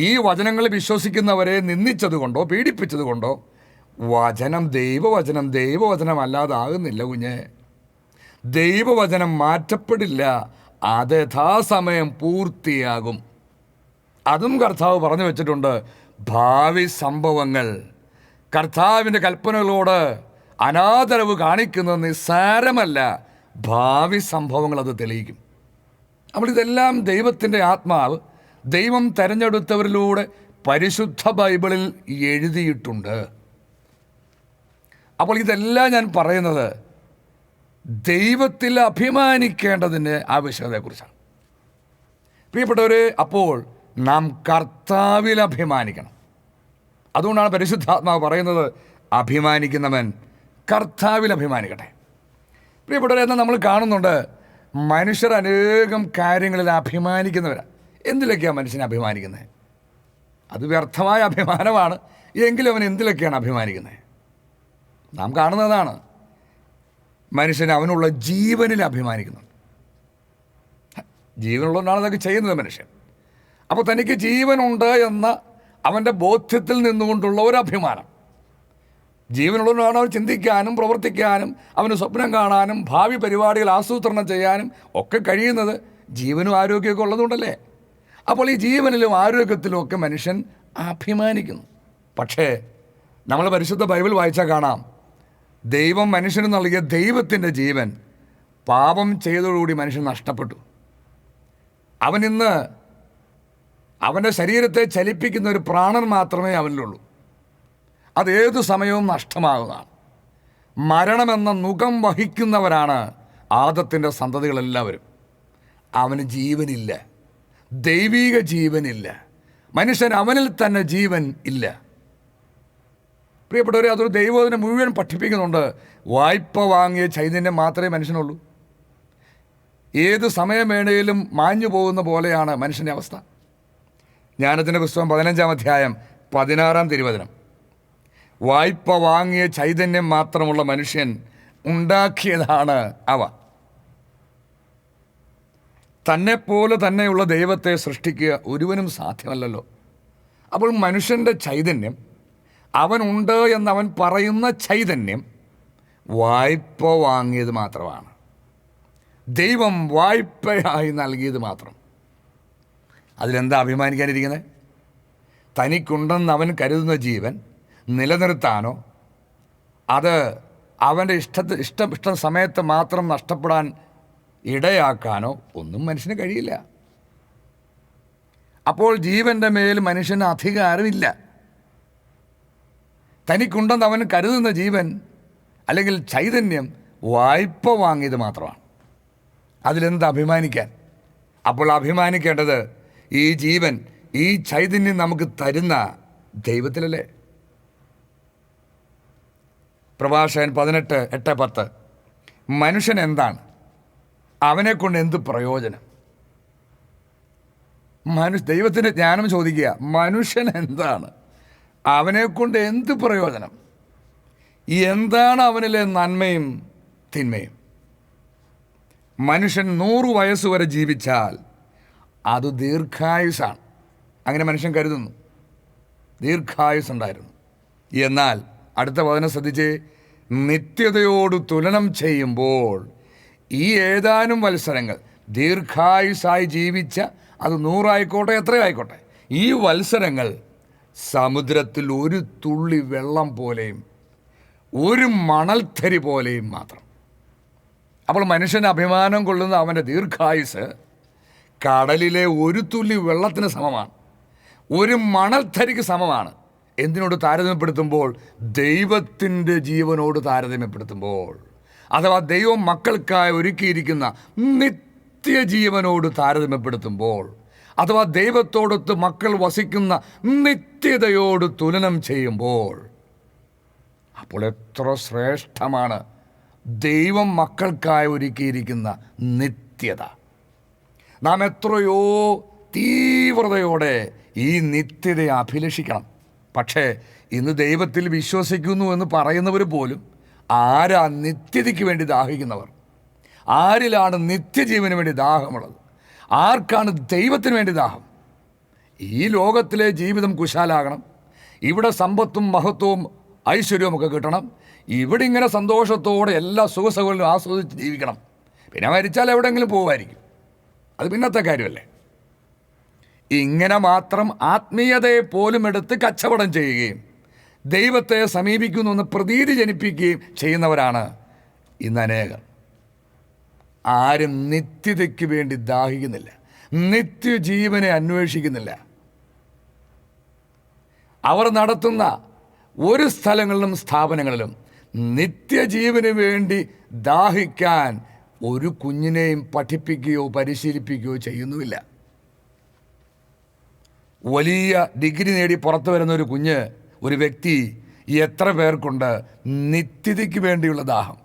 ഈ വചനങ്ങൾ വിശ്വസിക്കുന്നവരെ നിന്ദിച്ചതുകൊണ്ടോ പീഡിപ്പിച്ചതുകൊണ്ടോ വചനം ദൈവവചനമല്ലാതാകുന്നില്ല കുഞ്ഞെ. ദൈവവചനം മാറ്റപ്പെടില്ല, അത് യഥാസമയം പൂർത്തിയാകും. അതും കർത്താവ് പറഞ്ഞു വെച്ചിട്ടുണ്ട്. ഭാവി സംഭവങ്ങൾ, കർത്താവിൻ്റെ കൽപ്പനകളോട് അനാദരവ് കാണിക്കുന്നത് നിസ്സാരമല്ല. ഭാവി സംഭവങ്ങൾ അത് തെളിയിക്കും. അപ്പോൾ ഇതെല്ലാം ദൈവത്തിൻ്റെ ആത്മാവ് ദൈവം തെരഞ്ഞെടുത്തവരിലൂടെ പരിശുദ്ധ ബൈബിളിൽ എഴുതിയിട്ടുണ്ട്. അപ്പോൾ ഇതെല്ലാം ഞാൻ പറയുന്നത് ദൈവത്തിൽ അഭിമാനിക്കേണ്ടതിൻ്റെ ആവശ്യകതയെക്കുറിച്ചാണ്. പ്രിയപ്പെട്ടവരെ, അപ്പോൾ നാം കർത്താവിൽ അഭിമാനിക്കണം. അതുകൊണ്ടാണ് പരിശുദ്ധാത്മാവ് പറയുന്നത്, അഭിമാനിക്കുന്നവൻ കർത്താവിൽ അഭിമാനിക്കട്ടെ. പ്രിയപ്പെട്ടവരെ, എന്നാൽ നമ്മൾ കാണുന്നുണ്ട് മനുഷ്യർ അനേകം കാര്യങ്ങളിൽ അഭിമാനിക്കുന്നവരാണ്. എന്തിലൊക്കെയാണ് മനുഷ്യനെ അഭിമാനിക്കുന്നത്? അത് വ്യർത്ഥമായ അഭിമാനമാണ്. എങ്കിലും അവൻ എന്തിലൊക്കെയാണ് അഭിമാനിക്കുന്നത്? നാം കാണുന്നതാണ്, മനുഷ്യൻ അവനുള്ള ജീവനിൽ അഭിമാനിക്കുന്നുണ്ട്. ജീവനുള്ളതുകൊണ്ടാണ് അതൊക്കെ ചെയ്യുന്നത് മനുഷ്യൻ. അപ്പോൾ തനിക്ക് ജീവനുണ്ട് എന്ന അവൻ്റെ ബോധ്യത്തിൽ നിന്നുകൊണ്ടുള്ള ഒരു അഭിമാനം. ജീവനുള്ളതുകൊണ്ടാണ് അവൻ ചിന്തിക്കാനും പ്രവർത്തിക്കാനും അവന് സ്വപ്നം കാണാനും ഭാവി പരിപാടികൾ ആസൂത്രണം ചെയ്യാനും ഒക്കെ കഴിയുന്നത് ജീവനും ആരോഗ്യമൊക്കെ ഉള്ളതുകൊണ്ടല്ലേ. അപ്പോൾ ഈ ജീവനിലും ആരോഗ്യത്തിലും ഒക്കെ മനുഷ്യൻ അഭിമാനിക്കുന്നു. പക്ഷേ നമ്മൾ പരിശുദ്ധ ബൈബിൾ വായിച്ചാൽ കാണാം, ദൈവം മനുഷ്യന് നൽകിയ ദൈവത്തിൻ്റെ ജീവൻ പാപം ചെയ്തതോടുകൂടി മനുഷ്യൻ നഷ്ടപ്പെട്ടു. അവനിന്ന് അവൻ്റെ ശരീരത്തെ ചലിപ്പിക്കുന്ന ഒരു പ്രാണൻ മാത്രമേ അവനിലുള്ളൂ. അതേതു സമയവും നഷ്ടമാകുന്നതാണ്. മരണമെന്ന നുകം വഹിക്കുന്നവരാണ് ആദത്തിൻ്റെ സന്തതികളെല്ലാവരും. അവന് ജീവനില്ല, ദൈവീക ജീവനില്ല. മനുഷ്യൻ അവനിൽ തന്നെ ജീവൻ ഇല്ല. പ്രിയപ്പെട്ടവരെ, അതൊരു ദൈവത്തിനെ മുഴുവൻ പഠിപ്പിക്കുന്നുണ്ട്. വായ്പ വാങ്ങിയ ചൈതന്യം മാത്രമേ മനുഷ്യനുള്ളൂ. ഏത് സമയം വേണേലും മാഞ്ഞു പോകുന്ന പോലെയാണ് മനുഷ്യൻ്റെ അവസ്ഥ. ജ്ഞാനത്തിൻ്റെ പുസ്തകം 15-ാം അധ്യായം 16-ാം തിരുവചനം. വായ്പ വാങ്ങിയ ചൈതന്യം മാത്രമുള്ള മനുഷ്യൻ ഉണ്ടാക്കിയതാണ് അവ. തന്നെപ്പോലെ തന്നെയുള്ള ദൈവത്തെ സൃഷ്ടിക്കുക ഒരുവനും സാധ്യമല്ലല്ലോ. അപ്പോൾ മനുഷ്യൻ്റെ ചൈതന്യം, അവനുണ്ട് എന്നവൻ പറയുന്ന ചൈതന്യം വായ്പ വാങ്ങിയത് മാത്രമാണ്. ദൈവം വായ്പയായി നൽകിയത് മാത്രം. അതിലെന്താ അഭിമാനിക്കാനിരിക്കുന്നത്? തനിക്കുണ്ടെന്ന് അവൻ കരുതുന്ന ജീവൻ നിലനിർത്താനോ അത് അവൻ്റെ ഇഷ്ട സമയത്ത് മാത്രം നഷ്ടപ്പെടാൻ ഇടയാക്കാനോ ഒന്നും മനുഷ്യന് കഴിയില്ല. അപ്പോൾ ജീവൻ്റെ മേൽ മനുഷ്യന് അധികാരമില്ല. തനിക്കുണ്ടെന്ന് അവൻ കരുതുന്ന ജീവൻ അല്ലെങ്കിൽ ചൈതന്യം വായ്പ വാങ്ങിയത് മാത്രമാണ്. അതിലെന്ത് അഭിമാനിക്കാൻ? അപ്പോൾ അഭിമാനിക്കേണ്ടത് ഈ ജീവൻ, ഈ ചൈതന്യം നമുക്ക് തരുന്ന ദൈവത്തിലല്ലേ? പ്രഭാഷകൻ 18:8-10. മനുഷ്യൻ എന്താണ്? അവനെക്കൊണ്ട് എന്ത് പ്രയോജനം? ദൈവത്തിൻ്റെ ജ്ഞാനം ചോദിക്കുക, മനുഷ്യൻ എന്താണ്? അവനെക്കൊണ്ട് എന്ത് പ്രയോജനം? എന്താണ് അവനിലെ നന്മയും തിന്മയും? മനുഷ്യൻ 100 വയസ്സ് വരെ ജീവിച്ചാൽ അത് ദീർഘായുസാണ്. അങ്ങനെ മനുഷ്യൻ കരുതുന്നു, ദീർഘായുസുണ്ടായിരുന്നു. എന്നാൽ അടുത്ത വചനം ശ്രദ്ധിച്ച്, നിത്യതയോട് തുലനം ചെയ്യുമ്പോൾ ഈ ഏതാനും വത്സരങ്ങൾ, ദീർഘായുസായി ജീവിച്ച അത് 100 ആയിക്കോട്ടെ, എത്രയായിക്കോട്ടെ, ഈ വത്സരങ്ങൾ സമുദ്രത്തിൽ ഒരു തുള്ളി വെള്ളം പോലെയും ഒരു മണൽത്തരി പോലെയും മാത്രം. അപ്പോൾ മനുഷ്യൻ അഭിമാനം കൊള്ളുന്ന അവൻ്റെ ദീർഘായുസ് കടലിലെ ഒരു തുള്ളി വെള്ളത്തിന് സമമാണ്, ഒരു മണൽത്തരിക്ക് സമമാണ്. എന്തിനോട് താരതമ്യപ്പെടുത്തുമ്പോൾ? ദൈവത്തിൻ്റെ ജീവനോട് താരതമ്യപ്പെടുത്തുമ്പോൾ, അഥവാ ദൈവം മക്കൾക്കായി ഒരുക്കിയിരിക്കുന്ന നിത്യജീവനോട് താരതമ്യപ്പെടുത്തുമ്പോൾ, അഥവാ ദൈവത്തോടൊത്ത് മക്കൾ വസിക്കുന്ന നിത്യതയോട് തുലനം ചെയ്യുമ്പോൾ, അപ്പോൾ എത്ര ശ്രേഷ്ഠമാണ് ദൈവം മക്കൾക്കായി ഒരുക്കിയിരിക്കുന്ന നിത്യത. നാം എത്രയോ തീവ്രതയോടെ ഈ നിത്യതയെ അഭിലഷിക്കണം. പക്ഷേ ഇന്ന് ദൈവത്തിൽ വിശ്വസിക്കുന്നു എന്ന് പറയുന്നവർ പോലും ആരാ നിത്യതയ്ക്ക് വേണ്ടി ദാഹിക്കുന്നവർ? ആരിലാണ് നിത്യജീവന് വേണ്ടി ദാഹമുള്ളത്? ആർക്കാണ് ദൈവത്തിന് വേണ്ടി ദാഹം? ഈ ലോകത്തിലെ ജീവിതം കുശാലാകണം, ഇവിടെ സമ്പത്തും മഹത്വവും ഐശ്വര്യവും ഒക്കെ കിട്ടണം, ഇവിടെ ഇങ്ങനെ സന്തോഷത്തോടെ എല്ലാ സുഖസൗകര്യങ്ങളും ആസ്വദിച്ച് ജീവിക്കണം. പിന്നെ മരിച്ചാൽ എവിടെയെങ്കിലും പോകുമായിരിക്കും, അത് പിന്നത്തെ കാര്യമല്ലേ. ഇങ്ങനെ മാത്രം ആത്മീയതയെ പോലും എടുത്ത് കച്ചവടം ചെയ്യുകയും ദൈവത്തെ സമീപിക്കുന്നു എന്ന് പ്രതീതി ജനിപ്പിക്കുകയും ചെയ്യുന്നവരാണ് ഇന്ന് അനേകം. ആരും നിത്യതയ്ക്ക് വേണ്ടി ദാഹിക്കുന്നില്ല, നിത്യജീവനെ അന്വേഷിക്കുന്നില്ല. അവർ നടത്തുന്ന ഒരു സ്ഥലങ്ങളിലും സ്ഥാപനങ്ങളിലും നിത്യജീവന് വേണ്ടി ദാഹിക്കാൻ ഒരു കുഞ്ഞിനെയും പഠിപ്പിക്കുകയോ പരിശീലിപ്പിക്കുകയോ ചെയ്യുന്നുമില്ല. വലിയ ഡിഗ്രി നേടി പുറത്തു വരുന്ന ഒരു കുഞ്ഞ്, ഒരു വ്യക്തി, എത്ര പേർക്കുണ്ട് നിത്യതയ്ക്ക് വേണ്ടിയുള്ള ദാഹം?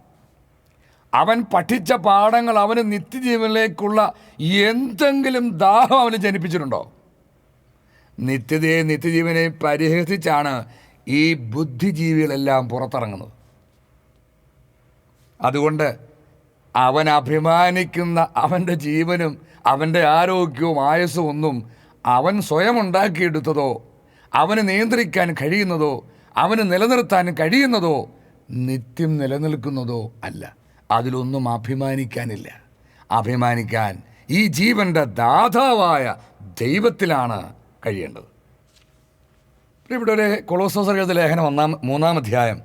അവൻ പഠിച്ച പാഠങ്ങൾ അവന് നിത്യജീവനിലേക്കുള്ള എന്തെങ്കിലും ദാഹം അവന് ജനിപ്പിച്ചിട്ടുണ്ടോ? നിത്യതയെ, നിത്യജീവനെ പരിഹസിച്ചാണ് ഈ ബുദ്ധിജീവികളെല്ലാം പുറത്തിറങ്ങുന്നത്. അതുകൊണ്ട് അവൻ അഭിമാനിക്കുന്ന അവൻ്റെ ജീവനും അവൻ്റെ ആരോഗ്യവും ആയുസ്സും ഒന്നും അവൻ സ്വയം ഉണ്ടാക്കിയെടുത്തതോ അവന് നിയന്ത്രിക്കാൻ കഴിയുന്നതോ അവന് നിലനിർത്താൻ കഴിയുന്നതോ നിത്യം നിലനിൽക്കുന്നതോ അല്ല. അതിലൊന്നും അഭിമാനിക്കാനില്ല. അഭിമാനിക്കാൻ ഈ ജീവൻ്റെ ദാതാവായ ദൈവത്തിലാണ് കഴിയേണ്ടത്. ഇവിടെ ഒരു കൊളോസ്സോസ് എഴുതിയ ലേഖനം 3-ാം അധ്യായം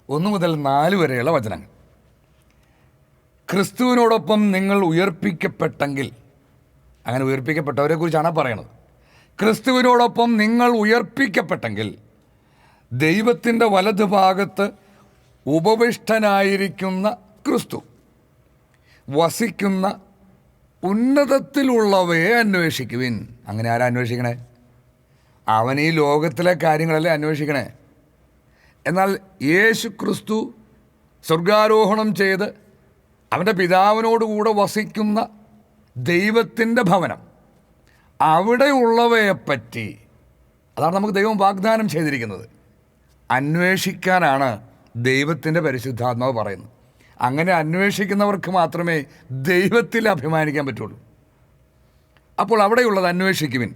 1 മുതൽ 4 വരെയുള്ള വചനങ്ങൾ. ക്രിസ്തുവിനോടൊപ്പം നിങ്ങൾ ഉയർപ്പിക്കപ്പെട്ടെങ്കിൽ, അങ്ങനെ ഉയർപ്പിക്കപ്പെട്ടവരെ കുറിച്ചാണ് പറയണത്. ക്രിസ്തുവിനോടൊപ്പം നിങ്ങൾ ഉയർപ്പിക്കപ്പെട്ടെങ്കിൽ ദൈവത്തിൻ്റെ വലതുഭാഗത്ത് ഉപവിഷ്ടനായിരിക്കുന്ന ക്രിസ്തു വസിക്കുന്ന ഉന്നതത്തിലുള്ളവയെ അന്വേഷിക്കുവിൻ. അങ്ങനെ ആരാ അന്വേഷിക്കണേ? അവൻ ഈ ലോകത്തിലെ കാര്യങ്ങളല്ലേ അന്വേഷിക്കണേ. എന്നാൽ യേശു ക്രിസ്തു സ്വർഗാരോഹണം ചെയ്ത് അവൻ്റെ പിതാവിനോടുകൂടെ വസിക്കുന്ന ദൈവത്തിൻ്റെ ഭവനം, അവിടെയുള്ളവയെപ്പറ്റി, അതാണ് നമുക്ക് ദൈവം വാഗ്ദാനം ചെയ്തിരിക്കുന്നത്, അന്വേഷിക്കാനാണ് ദൈവത്തിൻ്റെ പരിശുദ്ധാത്മാവ് പറയുന്നത്. അങ്ങനെ അന്വേഷിക്കുന്നവർക്ക് മാത്രമേ ദൈവത്തിൽ അഭിമാനിക്കാൻ പറ്റുള്ളൂ. അപ്പോൾ അവിടെയുള്ളത് അന്വേഷിക്കുവിൻ,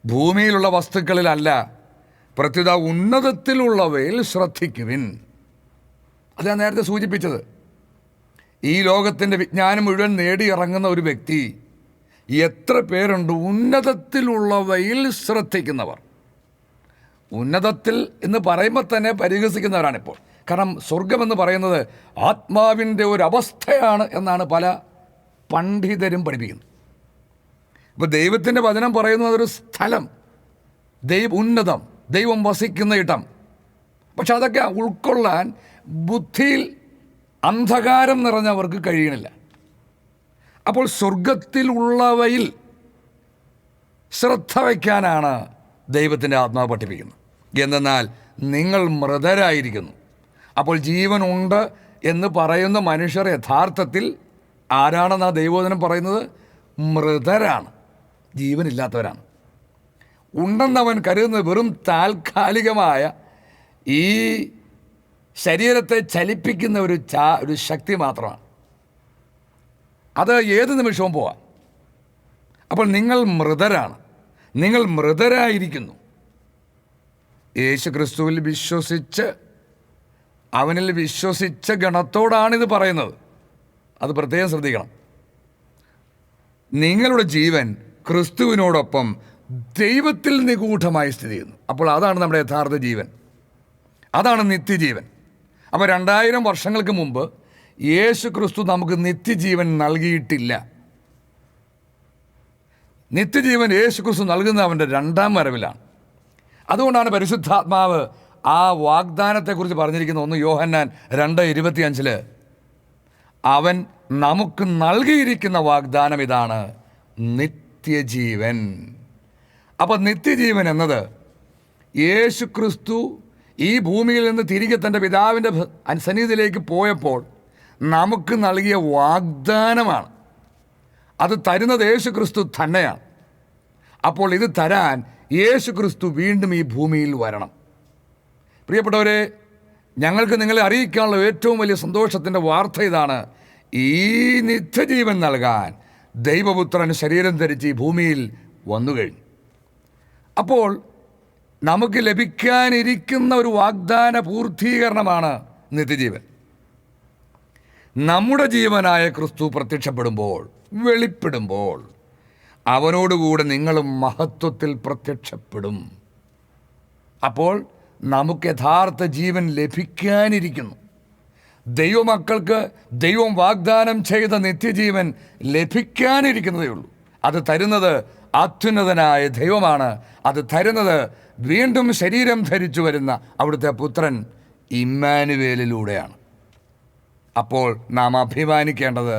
ഭൂമിയിലുള്ള വസ്തുക്കളിലല്ല, പ്രത്യുത ഉന്നതത്തിലുള്ളവയിൽ ശ്രദ്ധിക്കുവിൻ. അത് ഞാൻ നേരത്തെ സൂചിപ്പിച്ചത്. ഈ ലോകത്തിൻ്റെ വിജ്ഞാനം മുഴുവൻ നേടിയിറങ്ങുന്ന ഒരു വ്യക്തി എത്ര പേരുണ്ട് ഉന്നതത്തിലുള്ളവയിൽ ശ്രദ്ധിക്കുന്നവർ? ഉന്നതത്തിൽ എന്ന് പറയുമ്പോൾ തന്നെ പരിഹസിക്കുന്നവരാണിപ്പോൾ. കാരണം സ്വർഗമെന്ന് പറയുന്നത് ആത്മാവിൻ്റെ ഒരവസ്ഥയാണ് എന്നാണ് പല പണ്ഡിതരും പഠിപ്പിക്കുന്നത്. ഇപ്പോൾ ദൈവത്തിൻ്റെ വചനം പറയുന്നത് അതൊരു സ്ഥലം, ഉന്നതം, ദൈവം വസിക്കുന്ന ഇടം. പക്ഷെ അതൊക്കെ ഉൾക്കൊള്ളാൻ ബുദ്ധിയിൽ അന്ധകാരം നിറഞ്ഞവർക്ക് കഴിയണില്ല. അപ്പോൾ സ്വർഗത്തിലുള്ളവയിൽ ശ്രദ്ധ വയ്ക്കാനാണ് ദൈവത്തിൻ്റെ ആത്മാവ് പഠിപ്പിക്കുന്നത്. എന്തെന്നാൽ നിങ്ങൾ മൃതരായിരിക്കുന്നു. അപ്പോൾ ജീവനുണ്ട് എന്ന് പറയുന്ന മനുഷ്യർ യഥാർത്ഥത്തിൽ ആരാണെന്ന് ആ ദൈവവചനം പറയുന്നത്? മൃതരാണ്, ജീവനില്ലാത്തവരാണ്. ഉണ്ടെന്നവൻ കരുതുന്നത് വെറും താൽക്കാലികമായ ഈ ശരീരത്തെ ചലിപ്പിക്കുന്ന ഒരു ശക്തി മാത്രമാണ്. അത് ഏത് നിമിഷവും പോവാം. അപ്പോൾ നിങ്ങൾ മൃതരാണ്, നിങ്ങൾ മൃതരായിരിക്കുന്നു. യേശു ക്രിസ്തുവിൽ വിശ്വസിച്ച് അവനിൽ വിശ്വസിച്ച ഗണത്തോടാണിത് പറയുന്നത്. അത് പ്രത്യേകം ശ്രദ്ധിക്കണം. നിങ്ങളുടെ ജീവൻ ക്രിസ്തുവിനോടൊപ്പം ദൈവത്തിൽ നിഗൂഢമായി സ്ഥിതി ചെയ്യുന്നു. അപ്പോൾ അതാണ് നമ്മുടെ യഥാർത്ഥ ജീവൻ, അതാണ് നിത്യജീവൻ. അപ്പോൾ 2000 വർഷങ്ങൾക്ക് മുമ്പ് യേശു ക്രിസ്തു നമുക്ക് നിത്യജീവൻ നൽകിയിട്ടില്ല. നിത്യജീവൻ യേശു ക്രിസ്തു നൽകുന്നത് അവൻ്റെ 2ാം വരവിലാണ്. അതുകൊണ്ടാണ് പരിശുദ്ധാത്മാവ് ആ വാഗ്ദാനത്തെക്കുറിച്ച് പറഞ്ഞിരിക്കുന്നത്. 1 യോഹന്നാൻ 2:25 അവൻ നമുക്ക് നൽകിയിരിക്കുന്ന വാഗ്ദാനം ഇതാണ്, നിത്യജീവൻ. അപ്പോൾ നിത്യജീവൻ എന്നത് യേശു ക്രിസ്തു ഈ ഭൂമിയിൽ നിന്ന് തിരികെ തൻ്റെ പിതാവിൻ്റെ സന്നിധിയിലേക്ക് പോയപ്പോൾ നമുക്ക് നൽകിയ വാഗ്ദാനമാണ്. അത് തരുന്നത് യേശു ക്രിസ്തു തന്നെയാണ്. അപ്പോൾ ഇത് തരാൻ യേശു ക്രിസ്തു വീണ്ടും ഈ ഭൂമിയിൽ വരണം. പ്രിയപ്പെട്ടവരെ, ഞങ്ങൾക്ക് നിങ്ങളെ അറിയിക്കാനുള്ള ഏറ്റവും വലിയ സന്തോഷത്തിൻ്റെ വാർത്ത ഇതാണ്. ഈ നിത്യജീവൻ നൽകാൻ ദൈവപുത്രൻ ശരീരം ധരിച്ച് ഈ ഭൂമിയിൽ വന്നു കഴിഞ്ഞു. അപ്പോൾ നമുക്ക് ലഭിക്കാനിരിക്കുന്ന ഒരു വാഗ്ദാന പൂർത്തീകരണമാണ് നിത്യജീവൻ. നമ്മുടെ ജീവനായ ക്രിസ്തു പ്രത്യക്ഷപ്പെടുമ്പോൾ, വെളിപ്പെടുമ്പോൾ അവനോടുകൂടെ നിങ്ങളും മഹത്വത്തിൽ പ്രത്യക്ഷപ്പെടും. അപ്പോൾ നമുക്ക് യഥാർത്ഥ ജീവൻ ലഭിക്കാനിരിക്കുന്നു. ദൈവമക്കൾക്ക് ദൈവം വാഗ്ദാനം ചെയ്ത നിത്യജീവൻ ലഭിക്കാനിരിക്കുന്നതേ ഉള്ളൂ. അത് തരുന്നത് അത്യുന്നതനായ ദൈവമാണ്. അത് തരുന്നത് വീണ്ടും ശരീരം ധരിച്ചു വരുന്ന അവിടുത്തെ പുത്രൻ ഇമ്മാനുവേലിലൂടെയാണ്. അപ്പോൾ നാം അഭിമാനിക്കേണ്ടത്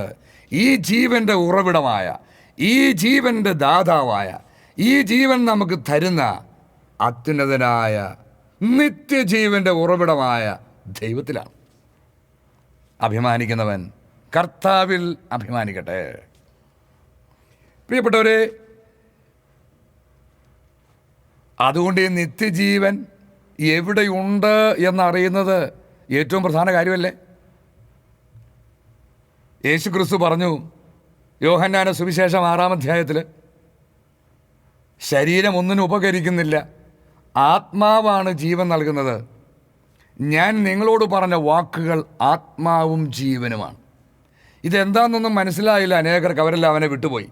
ഈ ജീവൻ്റെ ഉറവിടമായ, ഈ ജീവൻ്റെ ദാതാവായ, ഈ ജീവൻ നമുക്ക് തരുന്ന അത്യുന്നതനായ നിത്യജീവൻ്റെ ഉറവിടമായ ദൈവത്തിലാണ്. അഭിമാനിക്കുന്നവൻ കർത്താവിൽ അഭിമാനിക്കട്ടെ. പ്രിയപ്പെട്ടവരെ, അതുകൊണ്ട് ഈ നിത്യജീവൻ എവിടെയുണ്ട് എന്നറിയുന്നത് ഏറ്റവും പ്രധാന കാര്യമല്ലേ? യേശു ക്രിസ്തു പറഞ്ഞു യോഹന്നാന്റെ സുവിശേഷം 6-ാം അധ്യായത്തിൽ, ശരീരം ഒന്നിനും ഉപകരിക്കുന്നില്ല, ആത്മാവാണ് ജീവൻ നൽകുന്നത്. ഞാൻ നിങ്ങളോട് പറഞ്ഞ വാക്കുകൾ ആത്മാവും ജീവനുമാണ്. ഇതെന്താണെന്നൊന്നും മനസ്സിലായില്ല അനേകർക്ക്. അവരെല്ലാം അവനെ വിട്ടുപോയി.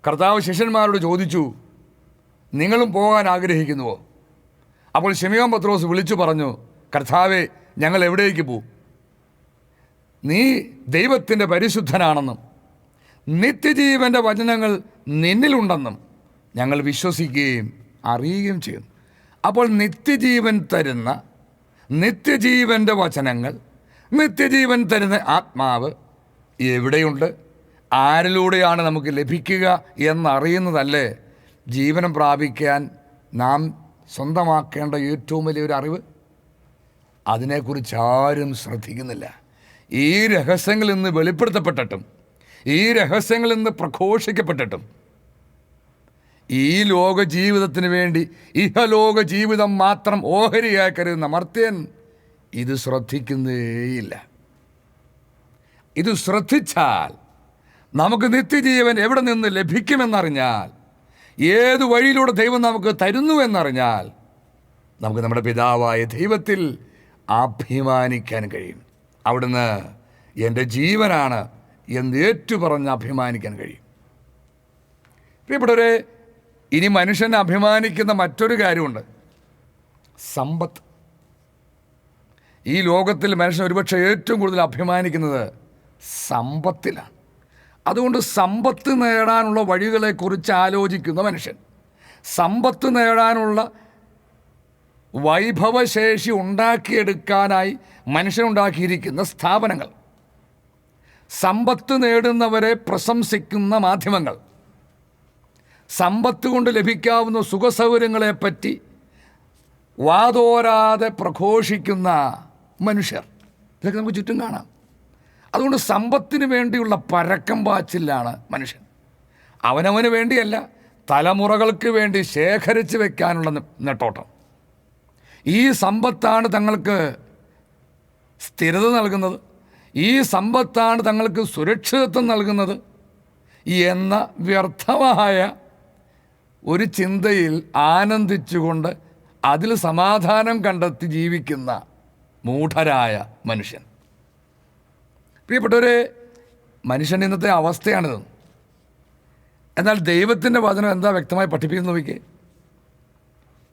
കർത്താവ് ശിഷ്യന്മാരോട് ചോദിച്ചു, നിങ്ങളും പോകാൻ ആഗ്രഹിക്കുന്നുവോ? അപ്പോൾ ശിമയോൻ പത്രോസ് വിളിച്ചു പറഞ്ഞു, കർത്താവേ, ഞങ്ങൾ എവിടേക്ക് പോവും? നീ ദൈവത്തിൻ്റെ പരിശുദ്ധനാണെന്നും നിത്യജീവൻ്റെ വചനങ്ങൾ നിന്നിലുണ്ടെന്നും ഞങ്ങൾ വിശ്വസിക്കുകയും അറിയുകയും ചെയ്യുന്നു. അപ്പോൾ നിത്യജീവൻ തരുന്ന നിത്യജീവൻ്റെ വചനങ്ങൾ, നിത്യജീവൻ തരുന്ന ആത്മാവ് എവിടെയുണ്ട്, ആരിലൂടെയാണ് നമുക്ക് ലഭിക്കുക എന്നറിയുന്നതല്ലേ ജീവനം പ്രാപിക്കാൻ നാം സ്വന്തമാക്കേണ്ട ഏറ്റവും വലിയൊരു അറിവ്? അതിനെക്കുറിച്ച് ആരും ശ്രദ്ധിക്കുന്നില്ല. ഈ രഹസ്യങ്ങളിൽ നിന്ന് വെളിപ്പെടുത്തപ്പെട്ടിട്ടും, ഈ രഹസ്യങ്ങളിൽ നിന്ന് പ്രഘോഷിക്കപ്പെട്ടിട്ടും ഈ ലോക ജീവിതത്തിന് വേണ്ടി ഇഹലോക ജീവിതം മാത്രം ഓഹരിയായി കരുതുന്ന മർത്യൻ ഇത് ശ്രദ്ധിക്കുന്നേയില്ല. ഇത് ശ്രദ്ധിച്ചാൽ, നമുക്ക് നിത്യജീവൻ എവിടെ നിന്ന് ലഭിക്കുമെന്നറിഞ്ഞാൽ, ഏത് വഴിയിലൂടെ ദൈവം നമുക്ക് തരുന്നുവെന്നറിഞ്ഞാൽ, നമുക്ക് നമ്മുടെ പിതാവായ ദൈവത്തിൽ അഭിമാനിക്കാൻ കഴിയും. അവിടുന്ന് എൻ്റെ ജീവനാണ് എന്ന് ഏറ്റുപറഞ്ഞ് അഭിമാനിക്കാൻ കഴിയും. പ്രിയപ്പെട്ടവരെ, ഇനി മനുഷ്യൻ അഭിമാനിക്കുന്ന മറ്റൊരു കാര്യമുണ്ട്, സമ്പത്ത്. ഈ ലോകത്തിൽ മനുഷ്യൻ ഒരുപക്ഷെ ഏറ്റവും കൂടുതൽ അഭിമാനിക്കുന്നത് സമ്പത്തിലാണ്. അതുകൊണ്ട് സമ്പത്ത് നേടാനുള്ള വഴികളെക്കുറിച്ച് ആലോചിക്കുന്ന മനുഷ്യൻ, സമ്പത്ത് നേടാനുള്ള വൈഭവശേഷി ഉണ്ടാക്കിയെടുക്കാനായി മനുഷ്യനുണ്ടാക്കിയിരിക്കുന്ന സ്ഥാപനങ്ങൾ, സമ്പത്ത് നേടുന്നവരെ പ്രശംസിക്കുന്ന മാധ്യമങ്ങൾ, സമ്പത്ത് കൊണ്ട് ലഭിക്കാവുന്ന സുഖസൗകര്യങ്ങളെപ്പറ്റി വാതോരാതെ പ്രഘോഷിക്കുന്ന മനുഷ്യർ, ഇതൊക്കെ നമുക്ക് ചുറ്റും കാണാം. അതുകൊണ്ട് സമ്പത്തിന് വേണ്ടിയുള്ള പരക്കം പാച്ചിലാണ് മനുഷ്യൻ. അവനവന് വേണ്ടിയല്ല, തലമുറകൾക്ക് വേണ്ടി ശേഖരിച്ച് വെക്കാനുള്ള നെട്ടോട്ടം. ഈ സമ്പത്താണ് തങ്ങൾക്ക് സ്ഥിരത നൽകുന്നത്, ഈ സമ്പത്താണ് തങ്ങൾക്ക് സുരക്ഷിതത്വം നൽകുന്നത് എന്ന വ്യർത്ഥമായ ഒരു ചിന്തയിൽ ആനന്ദിച്ചുകൊണ്ട് അതിൽ സമാധാനം കണ്ടെത്തി ജീവിക്കുന്ന മൂഢരായ മനുഷ്യൻ. പ്രിയപ്പെട്ടവരെ, മനുഷ്യൻ്റെ ഇന്നത്തെ അവസ്ഥയാണിത്. എന്നാൽ ദൈവത്തിൻ്റെ വചനം എന്താ വ്യക്തമായി പഠിപ്പിക്കുന്നു നോക്കിക്കേ.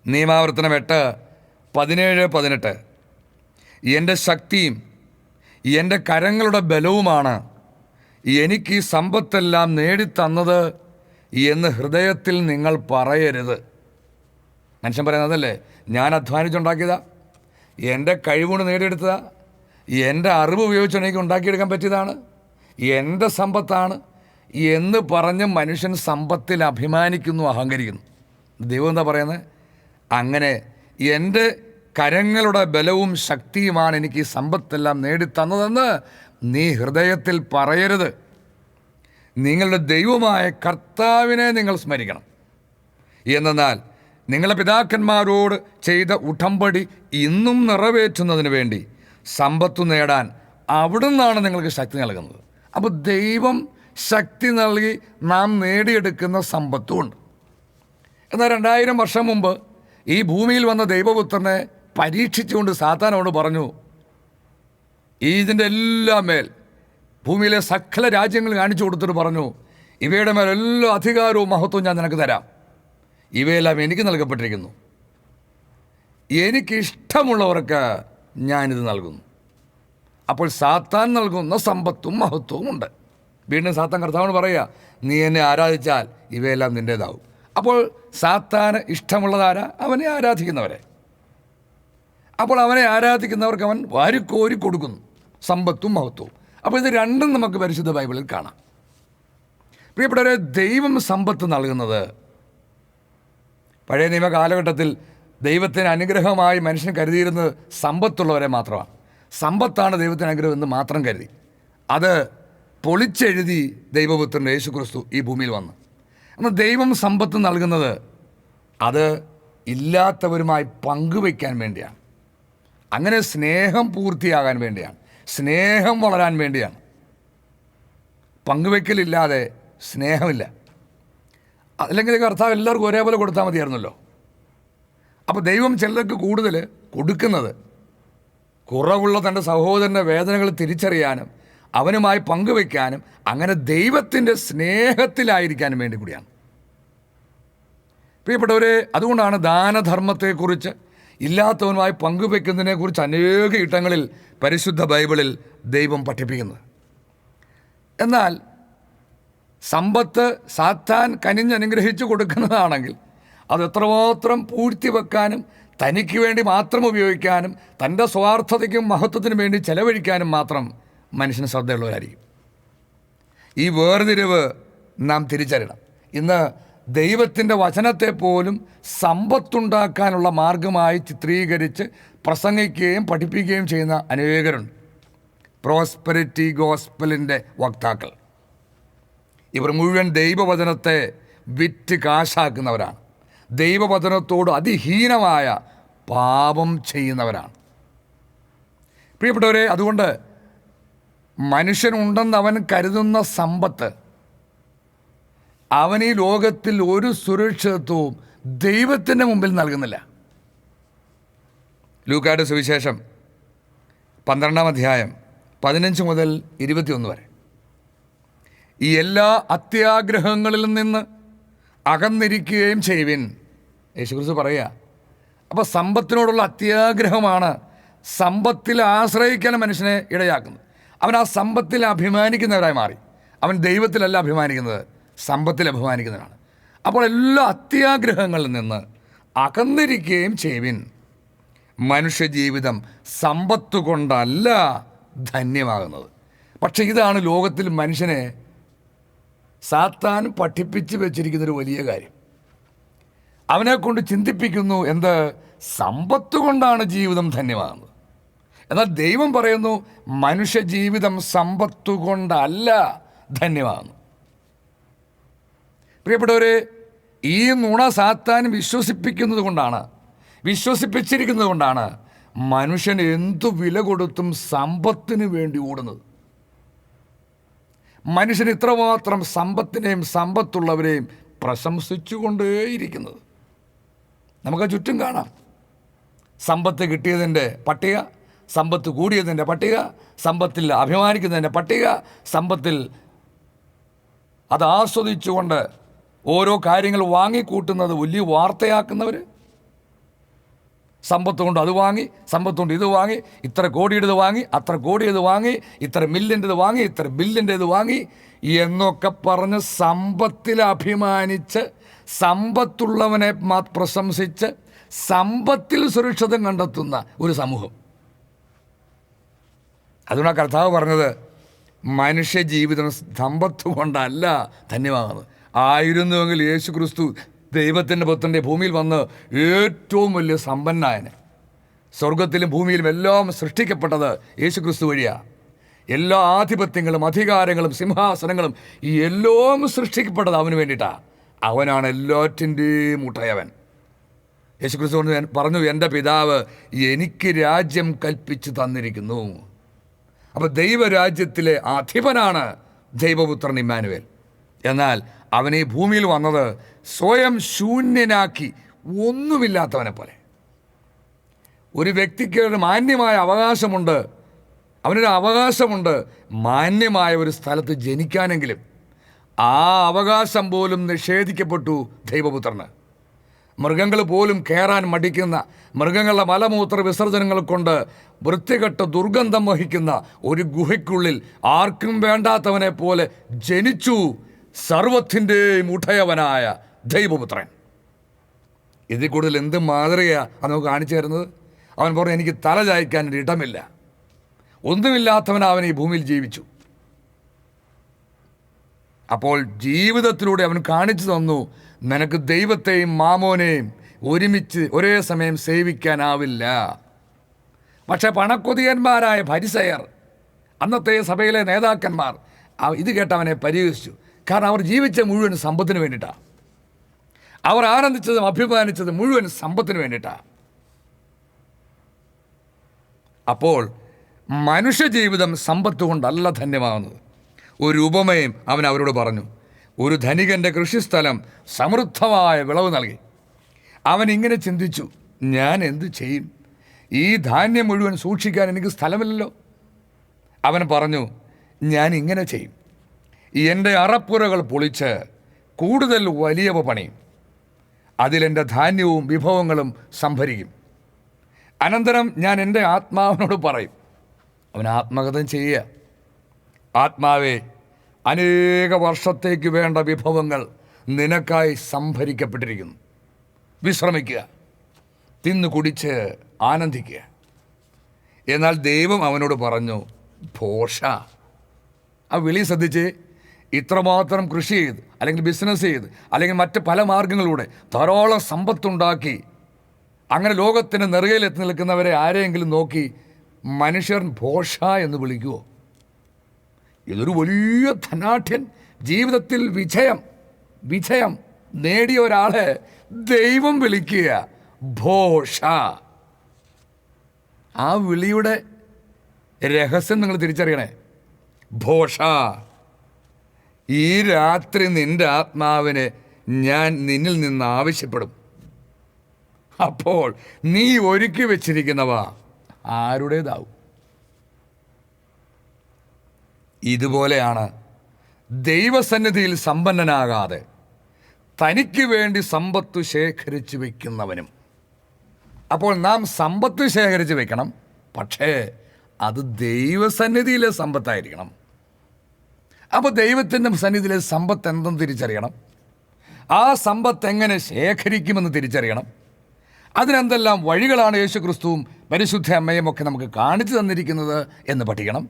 നിയമാവർത്തനം 8:17-18 എൻ്റെ ശക്തിയും എൻ്റെ കരങ്ങളുടെ ബലവുമാണ് എനിക്ക് ഈ സമ്പത്തെല്ലാം നേടിത്തന്നത് എന്ന് ഹൃദയത്തിൽ നിങ്ങൾ പറയരുത്. മനുഷ്യൻ പറയുന്നതല്ലേ, ഞാൻ അധ്വാനിച്ചുണ്ടാക്കിയതാ, എൻ്റെ കഴിവുകൊണ്ട് നേടിയെടുത്തതാ, എൻ്റെ അറിവ് ഉപയോഗിച്ച് എനിക്ക് ഉണ്ടാക്കിയെടുക്കാൻ പറ്റിയതാണ്, എൻ്റെ സമ്പത്താണ് എന്ന് പറഞ്ഞ് മനുഷ്യൻ സമ്പത്തിൽ അഭിമാനിക്കുന്നു, അഹങ്കരിക്കുന്നു. ദൈവം എന്താ പറയുന്നത്? അങ്ങനെ എൻ്റെ കരങ്ങളുടെ ബലവും ശക്തിയുമാണ് എനിക്ക് ഈ സമ്പത്തെല്ലാം നേടിത്തന്നതെന്ന് നീ ഹൃദയത്തിൽ പറയരുത്. നിങ്ങളുടെ ദൈവമായ കർത്താവിനെ നിങ്ങൾ സ്മരിക്കണം. എന്നാൽ നിങ്ങളുടെ പിതാക്കന്മാരോട് ചെയ്ത ഉടമ്പടി ഇന്നും നിറവേറ്റുന്നതിന് വേണ്ടി സമ്പത്ത് നേടാൻ അവിടുന്നാണ് നിങ്ങൾക്ക് ശക്തി നൽകുന്നത്. അപ്പോൾ ദൈവം ശക്തി നൽകി നാം നേടിയെടുക്കുന്ന സമ്പത്തുമുണ്ട്. എന്നാൽ 2000 വർഷം മുമ്പ് ഈ ഭൂമിയിൽ വന്ന ദൈവപുത്രനെ പരീക്ഷിച്ചുകൊണ്ട് സാത്താനോട് പറഞ്ഞു, ഇതിൻ്റെ എല്ലാം മേൽ ഭൂമിയിലെ സകല രാജ്യങ്ങൾ കാണിച്ചു കൊടുത്തിട്ട് പറഞ്ഞു, ഇവയുടെ മേൽ എല്ലാ അധികാരവും മഹത്വവും ഞാൻ നിനക്ക് തരാം, ഇവയെല്ലാം എനിക്ക് നൽകപ്പെട്ടിരിക്കുന്നു, എനിക്കിഷ്ടമുള്ളവർക്ക് ഞാനിത് നൽകുന്നു. അപ്പോൾ സാത്താൻ നൽകുന്ന സമ്പത്തും മഹത്വവും ഉണ്ട്. വീണ്ടും സാത്താൻ കർത്താവിനോട് പറയുക, നീ എന്നെ ആരാധിച്ചാൽ ഇവയെല്ലാം നിൻ്റേതാവും. അപ്പോൾ സാത്താന് ഇഷ്ടമുള്ളതാരാ? അവനെ ആരാധിക്കുന്നവരെ. അപ്പോൾ അവനെ ആരാധിക്കുന്നവർക്ക് അവൻ വാരിക്കോരി കൊടുക്കുന്നു സമ്പത്തും മഹത്വവും. അപ്പോൾ ഇത് രണ്ടും നമുക്ക് പരിശുദ്ധ ബൈബിളിൽ കാണാം. പ്രിയപ്പെട്ടവരെ, ദൈവം സമ്പത്ത് നൽകുന്നത് പഴയ നിയമ കാലഘട്ടത്തിൽ ദൈവത്തിന് അനുഗ്രഹമായി മനുഷ്യൻ കരുതിയിരുന്നത് സമ്പത്തുള്ളവരെ മാത്രമാണ്. സമ്പത്താണ് ദൈവത്തിന് അനുഗ്രഹം എന്ന് മാത്രം കരുതി. അത് പൊളിച്ചെഴുതി ദൈവപുത്രൻ യേശുക്രിസ്തു ഈ ഭൂമിയിൽ വന്നു. എന്നാൽ ദൈവം സമ്പത്ത് നൽകുന്നത് അത് ഇല്ലാത്തവരുമായി പങ്കുവയ്ക്കാൻ വേണ്ടിയാണ്. അങ്ങനെ സ്നേഹം പൂർത്തിയാകാൻ വേണ്ടിയാണ്, സ്നേഹം വളരാൻ വേണ്ടിയാണ്. പങ്കുവയ്ക്കലില്ലാതെ സ്നേഹമില്ല. അല്ലെങ്കിൽ കർത്താവ് എല്ലാവർക്കും ഒരേപോലെ കൊടുത്താൽ മതിയായിരുന്നല്ലോ. അപ്പോൾ ദൈവം ചിലർക്ക് കൂടുതൽ കൊടുക്കുന്നത് കുറവുള്ള തൻ്റെ സഹോദരൻ്റെ വേദനകൾ തിരിച്ചറിയാനും അവനുമായി പങ്കുവയ്ക്കാനും അങ്ങനെ ദൈവത്തിൻ്റെ സ്നേഹത്തിലായിരിക്കാനും വേണ്ടി കൂടിയാണ്. പ്രിയപ്പെട്ടവരെ, അതുകൊണ്ടാണ് ദാനധർമ്മത്തെക്കുറിച്ച്, ഇല്ലാത്തവനുമായി പങ്കുവയ്ക്കുന്നതിനെക്കുറിച്ച് അനേക ഇടങ്ങളിൽ പരിശുദ്ധ ബൈബിളിൽ ദൈവം പഠിപ്പിക്കുന്നത്. എന്നാൽ സമ്പത്ത് സാത്താൻ കനിഞ്ഞനുഗ്രഹിച്ചു കൊടുക്കുന്നതാണെങ്കിൽ അത് എത്രമാത്രം പൂഴ്ത്തിവെക്കാനും തനിക്ക് വേണ്ടി മാത്രം ഉപയോഗിക്കാനും തൻ്റെ സ്വാർത്ഥതയ്ക്കും മഹത്വത്തിനും വേണ്ടി ചെലവഴിക്കാനും മാത്രം മനുഷ്യന് ശ്രദ്ധയുള്ളവരായിരിക്കും. ഈ വേർതിരിവ് നാം തിരിച്ചറിയണം. ഇന്ന് ദൈവത്തിൻ്റെ വചനത്തെ പോലും സമ്പത്തുണ്ടാക്കാനുള്ള മാർഗമായി ചിത്രീകരിച്ച് പ്രസംഗിക്കുകയും പഠിപ്പിക്കുകയും ചെയ്യുന്ന അനേകരുണ്ട്. പ്രോസ്പെരിറ്റി ഗോസ്പലിൻ്റെ വക്താക്കൾ. ഇവർ മുഴുവൻ ദൈവവചനത്തെ വിറ്റ് കാശാക്കുന്നവരാണ്. ദൈവവചനത്തോട് അതിഹീനമായ പാപം ചെയ്യുന്നവരാണ്. പ്രിയപ്പെട്ടവരെ, അതുകൊണ്ട് മനുഷ്യനുണ്ടെന്ന് അവൻ കരുതുന്ന സമ്പത്ത് അവൻ ഈ ലോകത്തിൽ ഒരു സുരക്ഷിതത്വവും ദൈവത്തിൻ്റെ മുമ്പിൽ നൽകുന്നില്ല. ലൂക്കായുടെ സുവിശേഷം 12-ാം അധ്യായം 15 മുതൽ 21 വരെ. ഈ എല്ലാ അത്യാഗ്രഹങ്ങളിൽ നിന്ന് അകന്നിരിക്കുകയും ചെയ്യുവിൻ, യേശുക്രിസ്തു പറയുക. അപ്പോൾ സമ്പത്തിനോടുള്ള അത്യാഗ്രഹമാണ് സമ്പത്തിൽ ആശ്രയിക്കാൻ മനുഷ്യനെ ഇടയാക്കുന്നത്. അവൻ ആ സമ്പത്തിൽ അഭിമാനിക്കുന്നവരായി മാറി. അവൻ ദൈവത്തിലല്ല അഭിമാനിക്കുന്നത്, സമ്പത്തിൽ അഭിമാനിക്കുന്നവരാണ്. അപ്പോൾ എല്ലാ അത്യാഗ്രഹങ്ങളിൽ നിന്ന് അകന്നിരിക്കുകയും ചെയ്യുവിൻ. മനുഷ്യജീവിതം സമ്പത്ത് കൊണ്ടല്ല ധന്യമാകുന്നത്. പക്ഷെ ഇതാണ് ലോകത്തിൽ മനുഷ്യനെ സാത്താൻ പഠിപ്പിച്ച് വെച്ചിരിക്കുന്നൊരു വലിയ കാര്യം. അവനെക്കൊണ്ട് ചിന്തിപ്പിക്കുന്നു, എന്ത്? സമ്പത്ത് കൊണ്ടാണ് ജീവിതം ധന്യമാകുന്നത്. എന്നാൽ ദൈവം പറയുന്നു, മനുഷ്യജീവിതം സമ്പത്ത് കൊണ്ടല്ല ധന്യമാകുന്നു. പ്രിയപ്പെട്ടവരെ, ഈ നുണ സാത്താൻ വിശ്വസിപ്പിച്ചിരിക്കുന്നത് കൊണ്ടാണ് മനുഷ്യൻ എന്തു വില കൊടുത്തും സമ്പത്തിന് വേണ്ടി ഓടുന്നത്. മനുഷ്യൻ ഇത്രമാത്രം സമ്പത്തിനെയും സമ്പത്തുള്ളവരെയും പ്രശംസിച്ചുകൊണ്ടേയിരിക്കുന്നത് നമുക്ക് ചുറ്റും കാണാം. സമ്പത്ത് കിട്ടിയതിൻ്റെ പട്ടിക, സമ്പത്ത് കൂടിയതിൻ്റെ പട്ടിക, സമ്പത്തിൽ അഭിമാനിക്കുന്നതിൻ്റെ പട്ടിക, സമ്പത്തിൽ അത് ആസ്വദിച്ചുകൊണ്ട് ഓരോ കാര്യങ്ങൾ വാങ്ങിക്കൂട്ടുന്നത് വലിയ വാർത്തയാക്കുന്നവർ. സമ്പത്ത് കൊണ്ട് അത് വാങ്ങി, സമ്പത്ത് കൊണ്ട് ഇത് വാങ്ങി, ഇത്ര കോടിയുടേത് വാങ്ങി, അത്ര കോടിയത് വാങ്ങി, ഇത്ര മില്യൻ്റെത് വാങ്ങി, ഇത്ര ബില്യൻ്റേത് വാങ്ങി എന്നൊക്കെ പറഞ്ഞ് സമ്പത്തിൽ അഭിമാനിച്ച്, സമ്പത്തുള്ളവനെ പ്രശംസിച്ച്, സമ്പത്തിൽ സുരക്ഷിതം കണ്ടെത്തുന്ന ഒരു സമൂഹം. അതുകൊണ്ടാണ് കർത്താവ് പറഞ്ഞത്, മനുഷ്യജീവിതം സമ്പത്ത് കൊണ്ടല്ല ധന്യമാകുന്നത്. ആയിരുന്നുവെങ്കിൽ യേശു ക്രിസ്തു ദൈവത്തിൻ്റെ പുത്രൻ്റെ ഭൂമിയിൽ വന്ന് ഏറ്റവും വലിയ സമ്പന്നനായന്. സ്വർഗത്തിലും ഭൂമിയിലും എല്ലാം സൃഷ്ടിക്കപ്പെട്ടത് യേശു ക്രിസ്തു വഴിയാണ്. എല്ലാ ആധിപത്യങ്ങളും അധികാരങ്ങളും സിംഹാസനങ്ങളും ഈ എല്ലാം സൃഷ്ടിക്കപ്പെട്ടത് അവന് വേണ്ടിയിട്ടാണ്. അവനാണ് എല്ലാറ്റിൻ്റെയും മുട്ടയവൻ. യേശു ക്രിസ്തു പറഞ്ഞു, എൻ്റെ പിതാവ് എനിക്ക് രാജ്യം കൽപ്പിച്ച് തന്നിരിക്കുന്നു. അപ്പോൾ ദൈവരാജ്യത്തിലെ അധിപനാണ് ദൈവപുത്രൻ ഇമ്മാനുവേൽ. എന്നാൽ അവൻ ഈ ഭൂമിയിൽ വന്നത് സ്വയം ശൂന്യനാക്കി, ഒന്നുമില്ലാത്തവനെ പോലെ. ഒരു വ്യക്തിക്ക് ഒരു മാന്യമായ അവകാശമുണ്ട്, അവനൊരു അവകാശമുണ്ട് മാന്യമായ ഒരു സ്ഥലത്ത് ജനിക്കാനെങ്കിലും. ആ അവകാശം പോലും നിഷേധിക്കപ്പെട്ടു ദൈവപുത്രന്. മൃഗങ്ങൾ പോലും കയറാൻ മടിക്കുന്ന, മൃഗങ്ങളുടെ മലമൂത്ര വിസർജനങ്ങൾ കൊണ്ട് വൃത്തികെട്ട ദുർഗന്ധം വഹിക്കുന്ന ഒരു ഗുഹയ്ക്കുള്ളിൽ ആർക്കും വേണ്ടാത്തവനെ പോലെ ജനിച്ചു സർവത്തിൻ്റെയും ഉടയവനായ ദൈവപുത്രൻ. ഇതിൽ കൂടുതൽ എന്ത് മാതൃകയാണ് അത് നമുക്ക് കാണിച്ചു തരുന്നത്? അവൻ പറഞ്ഞു, എനിക്ക് തല ചായ്ക്കാൻ ഇടമില്ല. ഒന്നുമില്ലാത്തവൻ അവൻ ഈ ഭൂമിയിൽ ജീവിച്ചു. അപ്പോൾ ജീവിതത്തിലൂടെ അവൻ കാണിച്ചു തന്നു, നിനക്ക് ദൈവത്തെയും മാമോനെയും ഒരുമിച്ച് ഒരേ സമയം സേവിക്കാനാവില്ല. പക്ഷെ പണക്കൊതിയന്മാരായ ഫരിസയർ, അന്നത്തെ സഭയിലെ നേതാക്കന്മാർ ഇത് കേട്ട് അവനെ പരിഹസിച്ചു. കാരണം അവർ ജീവിച്ച മുഴുവൻ സമ്പത്തിന് വേണ്ടിയിട്ടാണ്. അവർ ആനന്ദിച്ചതും അഭിമാനിച്ചതും മുഴുവൻ സമ്പത്തിന് വേണ്ടിയിട്ടാണ്. അപ്പോൾ മനുഷ്യജീവിതം സമ്പത്ത് കൊണ്ടല്ല ധന്യമാകുന്നത്. ഒരു ഉപമയും അവൻ അവരോട് പറഞ്ഞു. ഒരു ധനികൻ്റെ കൃഷിസ്ഥലം സമൃദ്ധമായ വിളവ് നൽകി. അവൻ ഇങ്ങനെ ചിന്തിച്ചു, ഞാൻ എന്തു ചെയ്യും? ഈ ധാന്യം മുഴുവൻ സൂക്ഷിക്കാൻ എനിക്ക് സ്ഥലമില്ലല്ലോ. അവൻ പറഞ്ഞു, ഞാൻ ഇങ്ങനെ ചെയ്യും, എൻ്റെ അറപ്പുരകൾ പൊളിച്ച് കൂടുതൽ വലിയവ പണിയും, അതിലെൻ്റെ ധാന്യവും വിഭവങ്ങളും സംഭരിക്കും. അനന്തരം ഞാൻ എൻ്റെ ആത്മാവിനോട് പറയും. അവൻ ആത്മകഥം ചെയ്യുക, ആത്മാവേ, അനേക വർഷത്തേക്ക് വേണ്ട വിഭവങ്ങൾ നിനക്കായി സംഭരിക്കപ്പെട്ടിരിക്കുന്നു. വിശ്രമിക്കുക, തിന്നു കുടിച്ച് ആനന്ദിക്കുക. എന്നാൽ ദൈവം അവനോട് പറഞ്ഞു, ഭോഷ. ആ വിളി ശ്രദ്ധിച്ച്, ഇത്രമാത്രം കൃഷി ചെയ്ത് അല്ലെങ്കിൽ ബിസിനസ് ചെയ്ത് അല്ലെങ്കിൽ മറ്റ് പല മാർഗങ്ങളിലൂടെ ധാരാളം സമ്പത്തുണ്ടാക്കി അങ്ങനെ ലോകത്തിന് നെറുകയിലെത്തി നിൽക്കുന്നവരെ ആരെയെങ്കിലും നോക്കി മനുഷ്യർ ഭോഷ എന്ന് വിളിക്കുമോ? ഇതൊരു വലിയ ധനാഢ്യൻ, ജീവിതത്തിൽ വിജയം നേടിയ ഒരാളെ ദൈവം വിളിക്കുക ഭോഷ. ആ വിളിയുടെ രഹസ്യം നിങ്ങൾ തിരിച്ചറിയണേ. ഭോഷ, ഈ രാത്രി നിൻ്റെ ആത്മാവിനെ ഞാൻ നിന്നിൽ നിന്ന് ആവശ്യപ്പെടും. അപ്പോൾ നീ ഒരുക്കി വെച്ചിരിക്കുന്നവ ആരുടേതാവും? ഇതുപോലെയാണ് ദൈവസന്നിധിയിൽ സമ്പന്നനാകാതെ തനിക്ക് വേണ്ടി സമ്പത്ത് ശേഖരിച്ചു വയ്ക്കുന്നവനും. അപ്പോൾ നാം സമ്പത്ത് ശേഖരിച്ച് വെക്കണം, പക്ഷേ അത് ദൈവസന്നിധിയിലെ സമ്പത്തായിരിക്കണം. അപ്പോൾ ദൈവത്തിൻ്റെ സന്നിധിയിലെ സമ്പത്ത് എന്തെന്ന് തിരിച്ചറിയണം. ആ സമ്പത്ത് എങ്ങനെ ശേഖരിക്കുമെന്ന് തിരിച്ചറിയണം. അതിനെന്തെല്ലാം വഴികളാണ് യേശു ക്രിസ്തുവും പരിശുദ്ധ അമ്മയും ഒക്കെ നമുക്ക് കാണിച്ചു തന്നിരിക്കുന്നത് എന്ന് പഠിക്കണം.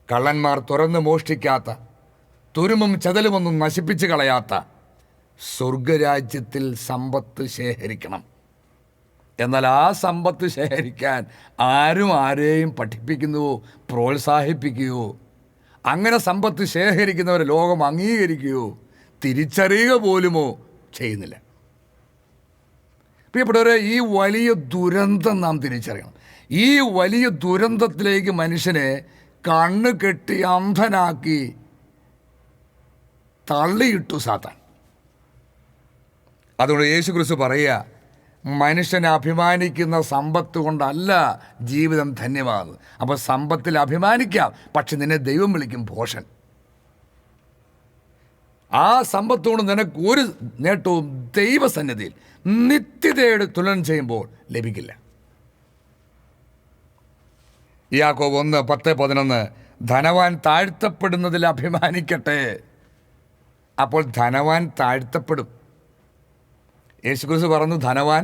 കള്ളന്മാർ തുറന്ന് മോഷ്ടിക്കാത്ത, തുരുമ്പും ചതലുമൊന്നും നശിപ്പിച്ച് കളയാത്ത സ്വർഗരാജ്യത്തിൽ സമ്പത്ത് ശേഖരിക്കണം. എന്നാൽ ആ സമ്പത്ത് ശേഖരിക്കാൻ ആരും ആരെയും പഠിപ്പിക്കുന്നുവോ പ്രോത്സാഹിപ്പിക്കുകയോ അങ്ങനെ സമ്പത്ത് ശേഖരിക്കുന്നവരെ ലോകം അംഗീകരിക്കുകയോ തിരിച്ചറിയുക പോലുമോ ചെയ്യുന്നില്ല. പ്രിയപ്പെട്ടവരെ, ഈ വലിയ ദുരന്തം നാം തിരിച്ചറിയണം. ഈ വലിയ ദുരന്തത്തിലേക്ക് മനുഷ്യനെ കണ്ണ് കെട്ടി അന്ധനാക്കി തള്ളിയിട്ടു സാത്താൻ. അതുകൊണ്ട് യേശു ക്രിസ്തു പറയുക, മനുഷ്യനെ അഭിമാനിക്കുന്ന സമ്പത്ത് കൊണ്ടല്ല ജീവിതം ധന്യമാകുന്നത്. അപ്പോൾ സമ്പത്തിൽ അഭിമാനിക്കാം, പക്ഷെ നിന്നെ ദൈവം വിളിക്കും ഭോഷൻ. ആ സമ്പത്തുകൊണ്ട് നിനക്ക് ഒരു നേട്ടവും ദൈവസന്നിധിയിൽ നിത്യതയുടെ തുലനം ചെയ്യുമ്പോൾ ലഭിക്കില്ല. യാക്കോബ് 1:10-11 ധനവാൻ താഴ്ത്തപ്പെടുന്നതിൽ അഭിമാനിക്കട്ടെ. അപ്പോൾ ധനവാൻ താഴ്ത്തപ്പെടും. യേശുക്രിസ്തു പറഞ്ഞു, ധനവാൻ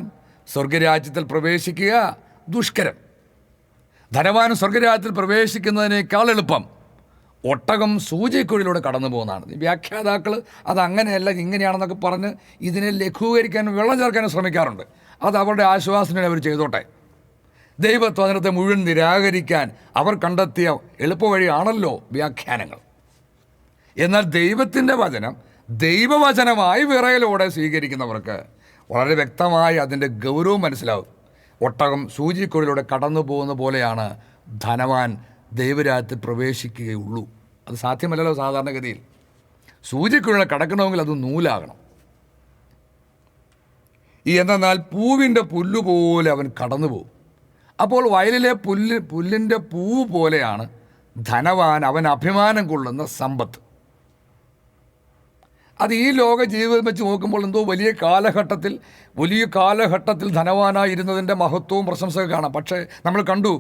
സ്വർഗരാജ്യത്തിൽ പ്രവേശിക്കുക ദുഷ്കരം. ധനവാൻ സ്വർഗരാജ്യത്തിൽ പ്രവേശിക്കുന്നതിനേക്കാൾ എളുപ്പം ഒട്ടകം സൂചിക്കുഴിലൂടെ കടന്നു പോകുന്നതാണ്. ഈ വ്യാഖ്യാതാക്കൾ അതങ്ങനെയല്ല ഇങ്ങനെയാണെന്നൊക്കെ പറഞ്ഞ് ഇതിനെ ലഘൂകരിക്കാനും വെള്ളം ചേർക്കാനും ശ്രമിക്കാറുണ്ട്. അത് അവരുടെ ആശ്വാസത്തിന് അവർ ചെയ്തോട്ടെ. ദൈവത്വചനത്തെ മുഴുവൻ നിരാകരിക്കാൻ അവർ കണ്ടെത്തിയ എളുപ്പവഴിയാണല്ലോ വ്യാഖ്യാനങ്ങൾ. എന്നാൽ ദൈവത്തിൻ്റെ വചനം ദൈവവചനമായി വിറയലോടെ സ്വീകരിക്കുന്നവർക്ക് വളരെ വ്യക്തമായി അതിൻ്റെ ഗൗരവം മനസ്സിലാവും. ഒട്ടകം സൂചിക്കുഴിലൂടെ കടന്നു പോകുന്ന പോലെയാണ് ധനവാൻ ദൈവരാജ്യത്തിൽ പ്രവേശിക്കുകയുള്ളൂ. അത് സാധ്യമല്ലല്ലോ സാധാരണഗതിയിൽ. സൂചിക്കുഴിലൂടെ കടക്കണമെങ്കിൽ അത് നൂലാകണം. എന്നാൽ പൂവിൻ്റെ പുല്ലുപോലെ അവൻ കടന്നു പോകും. അപ്പോൾ വയലിലെ പുല്ലിൻ്റെ പൂവ് പോലെയാണ് ധനവാൻ അവൻ അഭിമാനം കൊള്ളുന്ന സമ്പത്ത്. അത് ഈ ലോക ജീവിതം വെച്ച് നോക്കുമ്പോൾ എന്തോ വലിയ കാലഘട്ടത്തിൽ ധനവാനായിരുന്നതിൻ്റെ മഹത്വവും പ്രശംസയൊക്കെ കാണാം. പക്ഷേ നമ്മൾ കണ്ടു,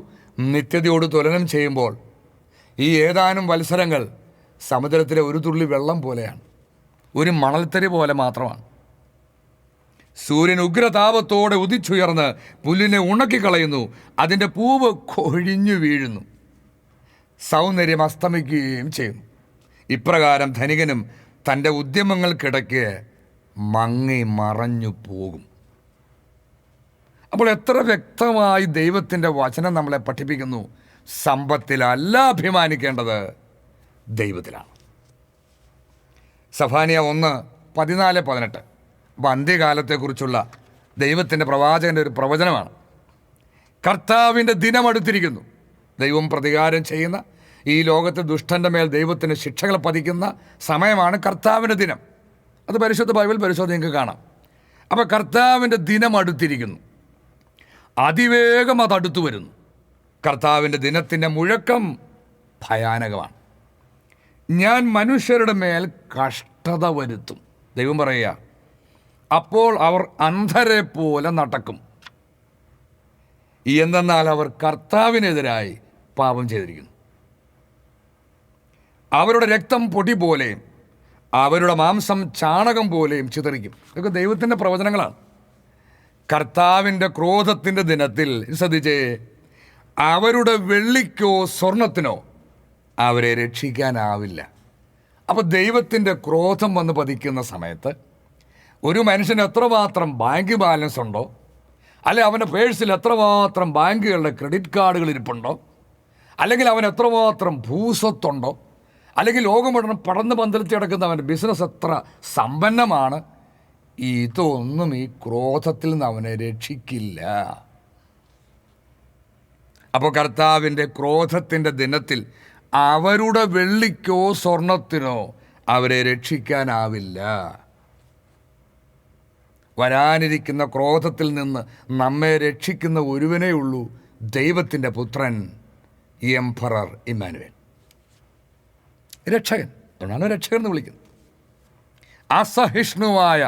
നിത്യതയോട് തുലനം ചെയ്യുമ്പോൾ ഈ ഏതാനും വത്സരങ്ങൾ സമുദ്രത്തിലെ ഒരു തുള്ളി വെള്ളം പോലെയാണ്, ഒരു മണൽത്തരി പോലെ മാത്രമാണ്. സൂര്യൻ ഉഗ്രതാപത്തോടെ ഉദിച്ചുയർന്ന് പുല്ലിനെ ഉണക്കിക്കളയുന്നു, അതിൻ്റെ പൂവ് കൊഴിഞ്ഞു വീഴുന്നു, സൗന്ദര്യം അസ്തമിക്കുകയും ചെയ്യുന്നു. ഇപ്രകാരം ധനികനും തൻ്റെ ഉദ്യമങ്ങൾക്കിടയ്ക്ക് മങ്ങി മറഞ്ഞു പോകും. അപ്പോൾ എത്ര വ്യക്തമായി ദൈവത്തിൻ്റെ വചനം നമ്മളെ പഠിപ്പിക്കുന്നു. സമ്പത്തിലല്ല അഭിമാനിക്കേണ്ടത്, ദൈവത്തിലാണ്. സഫാനിയ 1:14-18 അപ്പോൾ അന്ത്യകാലത്തെക്കുറിച്ചുള്ള ദൈവത്തിൻ്റെ പ്രവാചകൻ്റെ ഒരു പ്രവചനമാണ്. കർത്താവിൻ്റെ ദിനം അടുത്തിരിക്കുന്നു. ദൈവം പ്രതികാരം ചെയ്യുന്ന ഈ ലോകത്തെ ദുഷ്ടൻ്റെ മേൽ ദൈവത്തിൻ്റെ ശിക്ഷകൾ പതിക്കുന്ന സമയമാണ് കർത്താവിൻ്റെ ദിനം. അത് പരിശുദ്ധ ബൈബിൾ പരിശോധന നിങ്ങൾക്ക് കാണാം. അപ്പോൾ കർത്താവിൻ്റെ ദിനം അടുത്തിരിക്കുന്നു, അതിവേഗം അത് അടുത്തു വരുന്നു. കർത്താവിൻ്റെ ദിനത്തിൻ്റെ മുഴക്കം ഭയാനകമാണ്. ഞാൻ മനുഷ്യരുടെ മേൽ കഷ്ടത വരുത്തും. ദൈവം പറയുക, അപ്പോൾ അവർ അന്ധരെ പോലെ നടക്കും. എന്നാൽ അവർ കർത്താവിനെതിരായി പാപം ചെയ്തിരിക്കുന്നു. അവരുടെ രക്തം പൊടി പോലെയും അവരുടെ മാംസം ചാണകം പോലെയും ചിതറിക്കും. ഇതൊക്കെ ദൈവത്തിൻ്റെ പ്രവചനങ്ങളാണ്. കർത്താവിൻ്റെ ക്രോധത്തിൻ്റെ ദിനത്തിൽ ശ്രദ്ധിച്ചേ, അവരുടെ വെള്ളിക്കോ സ്വർണത്തിനോ അവരെ രക്ഷിക്കാനാവില്ല. അപ്പോൾ ദൈവത്തിൻ്റെ ക്രോധം വന്ന് പതിക്കുന്ന സമയത്ത് ഒരു മനുഷ്യന് എത്രമാത്രം ബാങ്ക് ബാലൻസ് ഉണ്ടോ, അല്ലെ അവൻ്റെ പേഴ്സിൽ എത്രമാത്രം ബാങ്കുകളുടെ ക്രെഡിറ്റ് കാർഡുകൾ ഇരിപ്പുണ്ടോ, അല്ലെങ്കിൽ അവൻ എത്രമാത്രം ഭൂസ്വത്തുണ്ടോ, അല്ലെങ്കിൽ ലോകം മുഴുവൻ പടന്ന് പന്തലിച്ച് കിടക്കുന്ന അവൻ്റെ ബിസിനസ് എത്ര സമ്പന്നമാണ്, ഇതൊന്നും ഈ ക്രോധത്തിൽ നിന്ന് അവനെ രക്ഷിക്കില്ല. അപ്പോൾ കർത്താവിൻ്റെ ക്രോധത്തിൻ്റെ ദിനത്തിൽ അവരുടെ വെള്ളിക്കോ സ്വർണത്തിനോ അവരെ രക്ഷിക്കാനാവില്ല. വരാനിരിക്കുന്ന ക്രോധത്തിൽ നിന്ന് നമ്മെ രക്ഷിക്കുന്ന ഒരുവനേ ഉള്ളൂ, ദൈവത്തിൻ്റെ പുത്രൻ എംപറർ ഇമ്മാനുവേൽ, രക്ഷകൻ. അതുകൊണ്ടാണ് രക്ഷകൻ എന്ന് വിളിക്കുന്നത്. അസഹിഷ്ണുവായ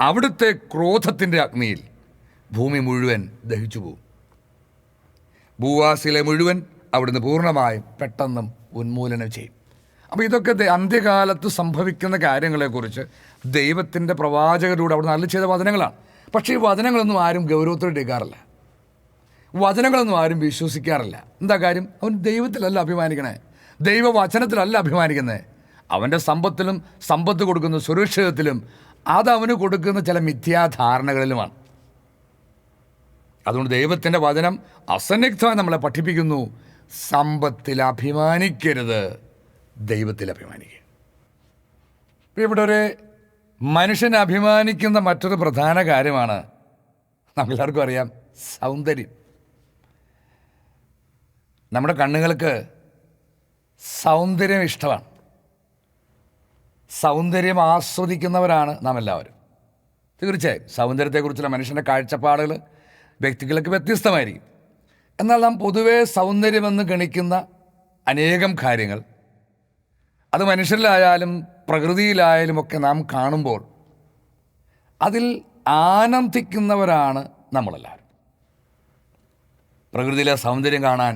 അവിടുത്തെ ക്രോധത്തിൻ്റെ അഗ്നിയിൽ ഭൂമി മുഴുവൻ ദഹിച്ചു പോകും. ഭൂവാസിലെ മുഴുവൻ അവിടുന്ന് പൂർണ്ണമായും പെട്ടെന്നും ഉന്മൂലനം ചെയ്യും. അപ്പോൾ ഇതൊക്കെ അന്ത്യകാലത്ത് സംഭവിക്കുന്ന കാര്യങ്ങളെക്കുറിച്ച് ദൈവത്തിൻ്റെ പ്രവാചകരോട് അവിടുന്ന് അരുളി ചെയ്ത വചനങ്ങളാണ്. പക്ഷേ ഈ വചനങ്ങളൊന്നും ആരും ഗൗരവത്തോടെ എടുക്കാറില്ല, വചനങ്ങളൊന്നും ആരും വിശ്വസിക്കാറില്ല. എന്താ കാര്യം? അവൻ ദൈവത്തിലല്ല അഭിമാനിക്കണേ, ദൈവവചനത്തിലല്ല അഭിമാനിക്കുന്നത്. അവൻ്റെ സമ്പത്തിലും, സമ്പത്ത് കൊടുക്കുന്ന സുരക്ഷിതത്തിലും, അതവന് കൊടുക്കുന്ന ചില മിഥ്യാധാരണകളിലുമാണ്. അതുകൊണ്ട് ദൈവത്തിൻ്റെ വചനം അസന്നിഗ്ധമായി നമ്മളെ പഠിപ്പിക്കുന്നു, സമ്പത്തിൽ അഭിമാനിക്കരുത്, ദൈവത്തിൽ അഭിമാനിക്കുക. ഇവിടെ ഒരു മനുഷ്യൻ അഭിമാനിക്കുന്ന മറ്റൊരു പ്രധാന കാര്യമാണ്, നമുക്കെല്ലാവർക്കും അറിയാം, സൗന്ദര്യം. നമ്മുടെ കണ്ണുകൾക്ക് സൗന്ദര്യം ഇഷ്ടമാണ്, സൗന്ദര്യം ആസ്വദിക്കുന്നവരാണ് നാം എല്ലാവരും. തീർച്ചയായും സൗന്ദര്യത്തെക്കുറിച്ചുള്ള മനുഷ്യൻ്റെ കാഴ്ചപ്പാടുകൾ വ്യക്തികൾക്ക് വ്യത്യസ്തമായിരിക്കും. എന്നാൽ നാം പൊതുവേ സൗന്ദര്യമെന്ന് ഗണിക്കുന്ന അനേകം കാര്യങ്ങൾ, അത് മനുഷ്യരിലായാലും പ്രകൃതിയിലായാലും ഒക്കെ നാം കാണുമ്പോൾ അതിൽ ആനന്ദിക്കുന്നവരാണ് നമ്മളെല്ലാവരും. പ്രകൃതിയിലെ സൗന്ദര്യം കാണാൻ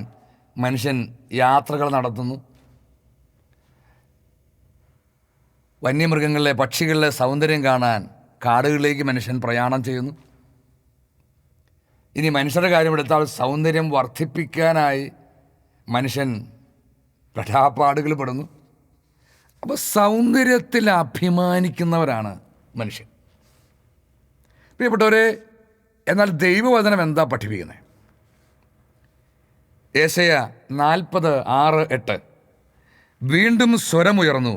മനുഷ്യൻ യാത്രകൾ നടത്തുന്നു, വന്യമൃഗങ്ങളിലെ, പക്ഷികളിലെ സൗന്ദര്യം കാണാൻ കാടുകളിലേക്ക് മനുഷ്യൻ പ്രയാണം ചെയ്യുന്നു. ഇനി മനുഷ്യരുടെ കാര്യമെടുത്താൽ സൗന്ദര്യം വർദ്ധിപ്പിക്കാനായി മനുഷ്യൻ പ്രലാപാടുകൾ പെടുന്നു. അപ്പോൾ സൗന്ദര്യത്തിൽ അഭിമാനിക്കുന്നവരാണ് മനുഷ്യൻ. പ്രിയപ്പെട്ടവരെ, എന്നാൽ ദൈവവചനം എന്താ പഠിപ്പിക്കുന്നത്? യെശയ്യാ 40:6-8 വീണ്ടും സ്വരമുയർന്നു,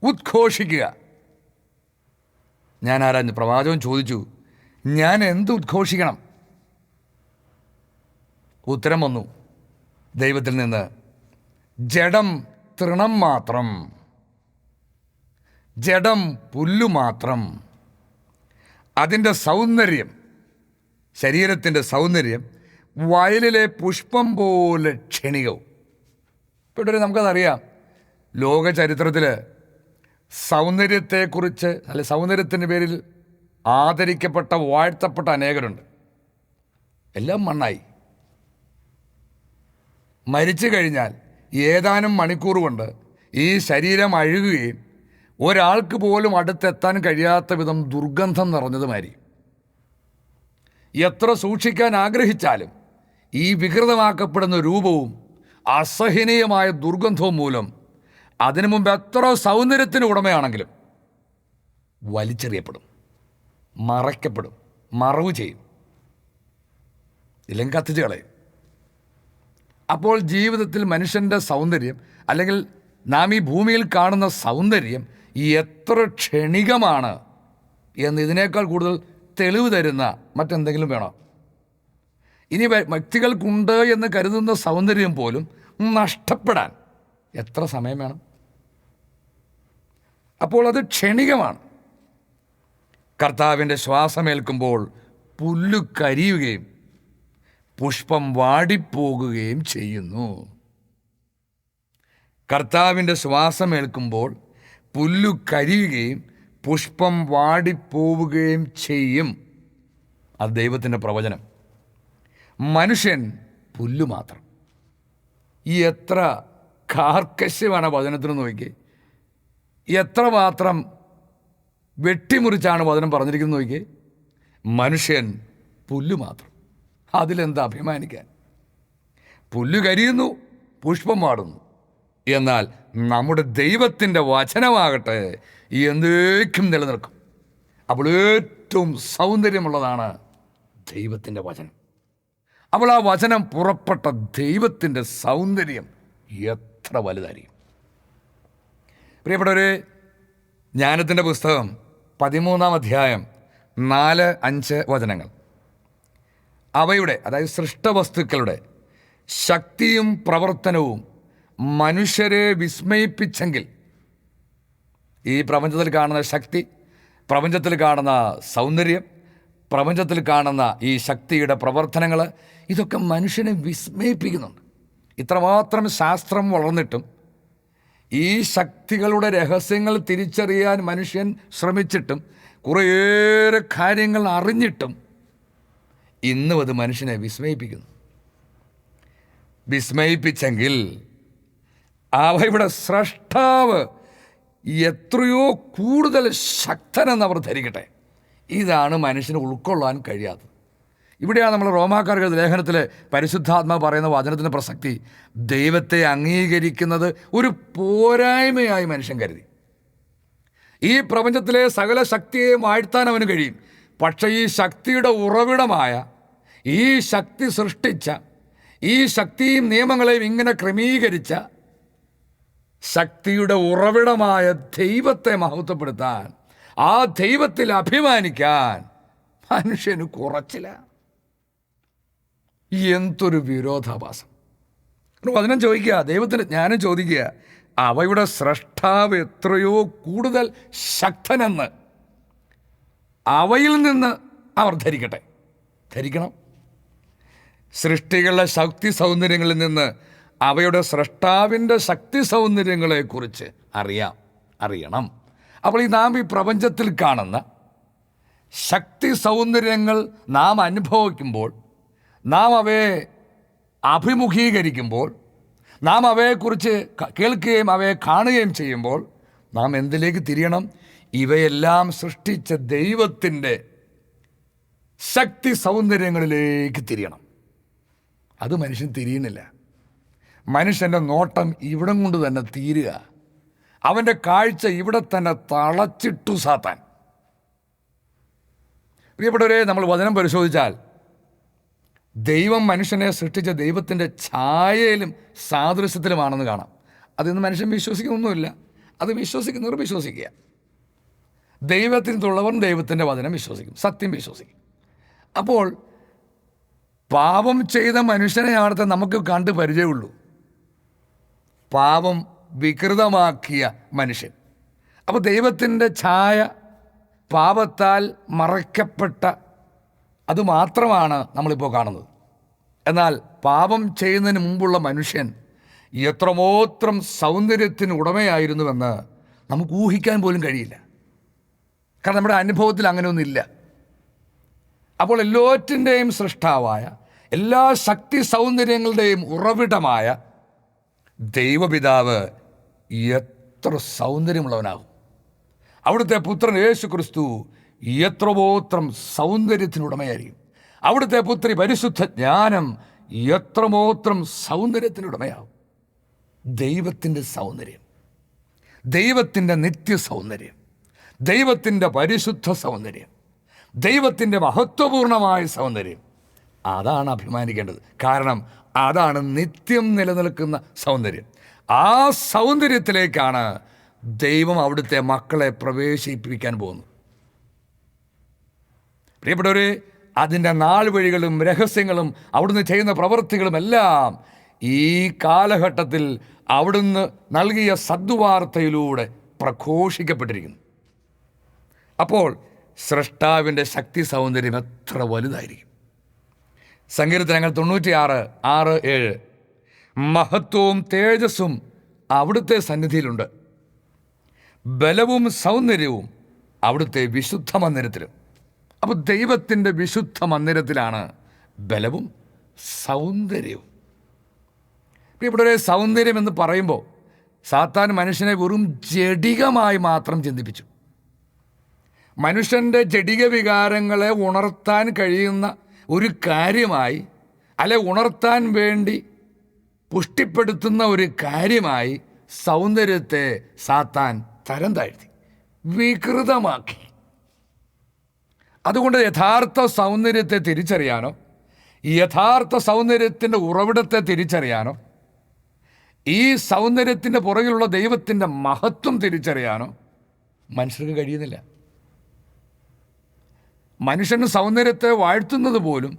ഉദ്ഘോഷിക്കുക. ഞാൻ ആരാഞ്ഞു? പ്രവാചകൻ ചോദിച്ചു, ഞാൻ എന്ത് ഉദ്ഘോഷിക്കണം? ഉത്തരം വന്നു ദൈവത്തിൽ നിന്ന്, ജഡം തൃണം മാത്രം, ജഡം പുല്ലു മാത്രം, അതിൻ്റെ സൗന്ദര്യം, ശരീരത്തിൻ്റെ സൗന്ദര്യം വയലിലെ പുഷ്പം പോലെ ക്ഷണികവും. ഇപ്പോൾ നമുക്കതറിയാം, ലോക ചരിത്രത്തിൽ സൗന്ദര്യത്തെക്കുറിച്ച്, അല്ലെ സൗന്ദര്യത്തിൻ്റെ പേരിൽ ആദരിക്കപ്പെട്ട, വാഴ്ത്തപ്പെട്ട അനേകരുണ്ട്. എല്ലാം മണ്ണായി. മരിച്ചു കഴിഞ്ഞാൽ ഏതാനും മണിക്കൂർ കൊണ്ട് ഈ ശരീരം അഴുകുകയും ഒരാൾക്ക് പോലും അടുത്തെത്താൻ കഴിയാത്ത വിധം ദുർഗന്ധം നിറഞ്ഞതുമായിരിക്കും. എത്ര സൂക്ഷിക്കാൻ ആഗ്രഹിച്ചാലും ഈ വികൃതമാക്കപ്പെടുന്ന രൂപവും അസഹനീയമായ ദുർഗന്ധവും മൂലം അതിനു മുമ്പ് എത്ര സൗന്ദര്യത്തിന് ഉടമയാണെങ്കിലും വലിച്ചെറിയപ്പെടും, മറയ്ക്കപ്പെടും, മറവ് ചെയ്യും, ഇല്ലെങ്കിൽ കത്തിച്ച് കളയും. അപ്പോൾ ജീവിതത്തിൽ മനുഷ്യൻ്റെ സൗന്ദര്യം, അല്ലെങ്കിൽ നാം ഈ ഭൂമിയിൽ കാണുന്ന സൗന്ദര്യം എത്ര ക്ഷണികമാണ് എന്ന് ഇതിനേക്കാൾ കൂടുതൽ തെളിവ് തരുന്ന മറ്റെന്തെങ്കിലും വേണോ? ഇനി വ്യക്തികൾക്കുണ്ട് എന്ന് കരുതുന്ന സൗന്ദര്യം പോലും നഷ്ടപ്പെടാൻ എത്ര സമയം വേണം? അപ്പോൾ അത് ക്ഷണികമാണ്. കർത്താവിൻ്റെ ശ്വാസമേൽക്കുമ്പോൾ പുല്ലു കരിയുകയും പുഷ്പം വാടിപ്പോകുകയും ചെയ്യുന്നു. കർത്താവിൻ്റെ ശ്വാസമേൽക്കുമ്പോൾ പുല്ലു കരിയുകയും പുഷ്പം വാടിപ്പോവുകയും ചെയ്യും. അത് ദൈവത്തിൻ്റെ പ്രവചനം. മനുഷ്യൻ പുല്ലു മാത്രം. ഈ എത്ര കാർക്കശ്യമാണ് വചനത്തിന് നോക്കി, എത്രമാത്രം വെട്ടിമുറിച്ചാണ് വചനം പറഞ്ഞിരിക്കുന്നത് നോക്കി. മനുഷ്യൻ പുല്ലു മാത്രം. അതിലെന്താ അഭിമാനിക്കാൻ? പുല്ലു കരിയുന്നു, പുഷ്പം വാടുന്നു. എന്നാൽ നമ്മുടെ ദൈവത്തിൻ്റെ വചനമാകട്ടെ എന്നേക്കും നിലനിൽക്കും. അപ്പോൾ ഏറ്റവും സൗന്ദര്യമുള്ളതാണ് ദൈവത്തിൻ്റെ വചനം. അപ്പോൾ ആ വചനം പുറപ്പെട്ട ദൈവത്തിൻ്റെ സൗന്ദര്യം എത്ര വലുതായിരിക്കും. പ്രിയപ്പെട്ടവരെ, ജ്ഞാനത്തിൻ്റെ പുസ്തകം 13-ാം അധ്യായം 4-5 വചനങ്ങൾ, അവയുടെ, അതായത് സൃഷ്ടവസ്തുക്കളുടെ ശക്തിയും പ്രവർത്തനവും മനുഷ്യരെ വിസ്മയിപ്പിച്ചെങ്കിൽ, ഈ പ്രപഞ്ചത്തിൽ കാണുന്ന ശക്തി, പ്രപഞ്ചത്തിൽ കാണുന്ന സൗന്ദര്യം, പ്രപഞ്ചത്തിൽ കാണുന്ന ഈ ശക്തിയുടെ പ്രവർത്തനങ്ങൾ, ഇതൊക്കെ മനുഷ്യനെ വിസ്മയിപ്പിക്കുന്നുണ്ട്. ഇത്രമാത്രം ശാസ്ത്രം വളർന്നിട്ടും ഈ ശക്തികളുടെ രഹസ്യങ്ങൾ തിരിച്ചറിയാൻ മനുഷ്യൻ ശ്രമിച്ചിട്ടും കുറേയേറെ കാര്യങ്ങൾ അറിഞ്ഞിട്ടും ഇന്നും അത് മനുഷ്യനെ വിസ്മയിപ്പിക്കുന്നു. വിസ്മയിപ്പിച്ചെങ്കിൽ അവയുടെ സ്രഷ്ടാവ് എത്രയോ കൂടുതൽ ശക്തനെന്ന് അവർ ധരിക്കട്ടെ. ഇതാണ് മനുഷ്യന് ഉൾക്കൊള്ളാൻ കഴിയാത്തത്. ഇവിടെയാണ് നമ്മൾ റോമാക്കാർക്ക് ലേഖനത്തിൽ പരിശുദ്ധാത്മാവ് പറയുന്ന വചനത്തിൻ്റെ പ്രസക്തി. ദൈവത്തെ അംഗീകരിക്കുന്നത് ഒരു പോരായ്മയായി മനുഷ്യൻ കരുതി. ഈ പ്രപഞ്ചത്തിലെ സകല ശക്തിയെ വാഴ്ത്താൻ അവന് കഴിയും. പക്ഷേ ഈ ശക്തിയുടെ ഉറവിടമായ, ഈ ശക്തി സൃഷ്ടിച്ച, ഈ ശക്തിയും നിയമങ്ങളെയും ഇങ്ങനെ ക്രമീകരിച്ച ശക്തിയുടെ ഉറവിടമായ ദൈവത്തെ മഹത്വപ്പെടുത്താൻ, ആ ദൈവത്തിൽ അഭിമാനിക്കാൻ മനുഷ്യന് കുറച്ചില്ല. എന്തൊരു വിരോധാഭാസം! വചനം ചോദിക്കുക, ദൈവത്തിന് ജ്ഞാനം ചോദിക്കുക, അവയുടെ സ്രഷ്ടാവ് എത്രയോ കൂടുതൽ ശക്തനെന്ന് അവയിൽ നിന്ന് അവർ ധരിക്കണം. സൃഷ്ടികളുടെ ശക്തി സൗന്ദര്യങ്ങളിൽ നിന്ന് അവയുടെ സ്രഷ്ടാവിൻ്റെ ശക്തി സൗന്ദര്യങ്ങളെക്കുറിച്ച് അറിയണം. അപ്പോൾ നാം ഈ പ്രപഞ്ചത്തിൽ കാണുന്ന ശക്തി സൗന്ദര്യങ്ങൾ നാം അനുഭവിക്കുമ്പോൾ, നാം അവയെ അഭിമുഖീകരിക്കുമ്പോൾ, നാം അവയെക്കുറിച്ച് കേൾക്കുകയും അവയെ കാണുകയും ചെയ്യുമ്പോൾ നാം എന്തിലേക്ക് തിരിയണം? ഇവയെല്ലാം സൃഷ്ടിച്ച ദൈവത്തിൻ്റെ ശക്തി സൗന്ദര്യങ്ങളിലേക്ക് തിരിയണം. അത് മനുഷ്യൻ തിരിയുന്നില്ല. മനുഷ്യൻ്റെ നോട്ടം ഇവിടം കൊണ്ട് തന്നെ തീരുക. അവൻ്റെ കാഴ്ച ഇവിടെ തന്നെ തളച്ചിട്ടു സാത്താൻ. പ്രിയപ്പെട്ടവരെ, നമ്മൾ വചനം പരിശോധിച്ചാൽ ദൈവം മനുഷ്യനെ സൃഷ്ടിച്ച ദൈവത്തിൻ്റെ ഛായയിലും സാദൃശ്യത്തിലുമാണെന്ന് കാണാം. അതിന്ന് മനുഷ്യൻ വിശ്വസിക്കുന്നൊന്നുമില്ല. അത് വിശ്വസിക്കുന്നവർ വിശ്വസിക്കുക. ദൈവത്തിനുള്ളവർ ദൈവത്തിൻ്റെ വചനം വിശ്വസിക്കും, സത്യം വിശ്വസിക്കും. അപ്പോൾ പാപം ചെയ്ത മനുഷ്യനെയാണ് നമുക്ക് കണ്ട് പരിചയമുള്ളൂ. പാപം വികൃതമാക്കിയ മനുഷ്യൻ. അപ്പോൾ ദൈവത്തിൻ്റെ ഛായ പാപത്താൽ മറയ്ക്കപ്പെട്ട അത് മാത്രമാണ് നമ്മളിപ്പോൾ കാണുന്നത്. എന്നാൽ പാപം ചെയ്യുന്നതിന് മുമ്പുള്ള മനുഷ്യൻ എത്രമാത്രം സൗന്ദര്യത്തിന് ഉടമയായിരുന്നുവെന്ന് നമുക്ക് ഊഹിക്കാൻ പോലും കഴിയില്ല. കാരണം നമ്മുടെ അനുഭവത്തിൽ അങ്ങനെയൊന്നുമില്ല. അപ്പോൾ എല്ലാറ്റിൻ്റെയും സൃഷ്ടാവായ, എല്ലാ ശക്തി സൗന്ദര്യങ്ങളുടെയും ഉറവിടമായ ദൈവപിതാവ് എത്ര സൗന്ദര്യമുള്ളവനാകും! അവിടുത്തെ പുത്രൻ യേശു ക്രിസ്തു എത്രമാത്രം സൗന്ദര്യത്തിനുടമയായിരിക്കും. അവിടുത്തെ പുത്രി പരിശുദ്ധ ജ്ഞാനം എത്രമാത്രം സൗന്ദര്യത്തിനുടമയാകും. ദൈവത്തിൻ്റെ സൗന്ദര്യം, ദൈവത്തിൻ്റെ നിത്യ സൗന്ദര്യം, ദൈവത്തിൻ്റെ പരിശുദ്ധ സൗന്ദര്യം, ദൈവത്തിൻ്റെ മഹത്വപൂർണമായ സൗന്ദര്യം, അതാണ് അഭിമാനിക്കേണ്ടത്. കാരണം അതാണ് നിത്യം നിലനിൽക്കുന്ന സൗന്ദര്യം. ആ സൗന്ദര്യത്തിലേക്കാണ് ദൈവം അവിടുത്തെ മക്കളെ പ്രവേശിപ്പിക്കാൻ പോകുന്നത്. പ്രിയപ്പെട്ടവരെ, അതിൻ്റെ നാൾ വഴികളും രഹസ്യങ്ങളും അവിടുന്ന് ചെയ്യുന്ന പ്രവൃത്തികളും എല്ലാം ഈ കാലഘട്ടത്തിൽ അവിടുന്ന് നൽകിയ സദ്വാർത്തയിലൂടെ പ്രഘോഷിക്കപ്പെട്ടിരിക്കുന്നു. അപ്പോൾ സൃഷ്ടാവിൻ്റെ ശക്തി സൗന്ദര്യം എത്ര വലുതായിരിക്കും! സങ്കീർത്തനങ്ങൾ 96:6-7 മഹത്വവും തേജസ്സും അവിടുത്തെ സന്നിധിയിലുണ്ട്, ബലവും സൗന്ദര്യവും അവിടുത്തെ വിശുദ്ധ മന്ദിരത്തിലും. അപ്പോൾ ദൈവത്തിൻ്റെ വിശുദ്ധ മന്ദിരത്തിലാണ് ബലവും സൗന്ദര്യവും. ഇവിടെ സൗന്ദര്യം എന്ന് പറയുമ്പോൾ സാത്താൻ മനുഷ്യനെ വെറും ജഡികമായി മാത്രം ചിന്തിപ്പിച്ചു. മനുഷ്യൻ്റെ ജഡിക വികാരങ്ങളെ ഉണർത്താൻ കഴിയുന്ന ഒരു കാര്യമായി, അല്ലെ ഉണർത്താൻ വേണ്ടി പുഷ്ടിപ്പെടുത്തുന്ന ഒരു കാര്യമായി സൗന്ദര്യത്തെ സാത്താൻ തരം താഴ്ത്തി, വികൃതമാക്കി. അതുകൊണ്ട് യഥാർത്ഥ സൗന്ദര്യത്തെ തിരിച്ചറിയാനോ, യഥാർത്ഥ സൗന്ദര്യത്തിൻ്റെ ഉറവിടത്തെ തിരിച്ചറിയാനോ, ഈ സൗന്ദര്യത്തിൻ്റെ പുറകിലുള്ള ദൈവത്തിൻ്റെ മഹത്വം തിരിച്ചറിയാനോ മനുഷ്യർക്ക് കഴിയുന്നില്ല. മനുഷ്യന് സൗന്ദര്യത്തെ വാഴ്ത്തുന്നത് പോലും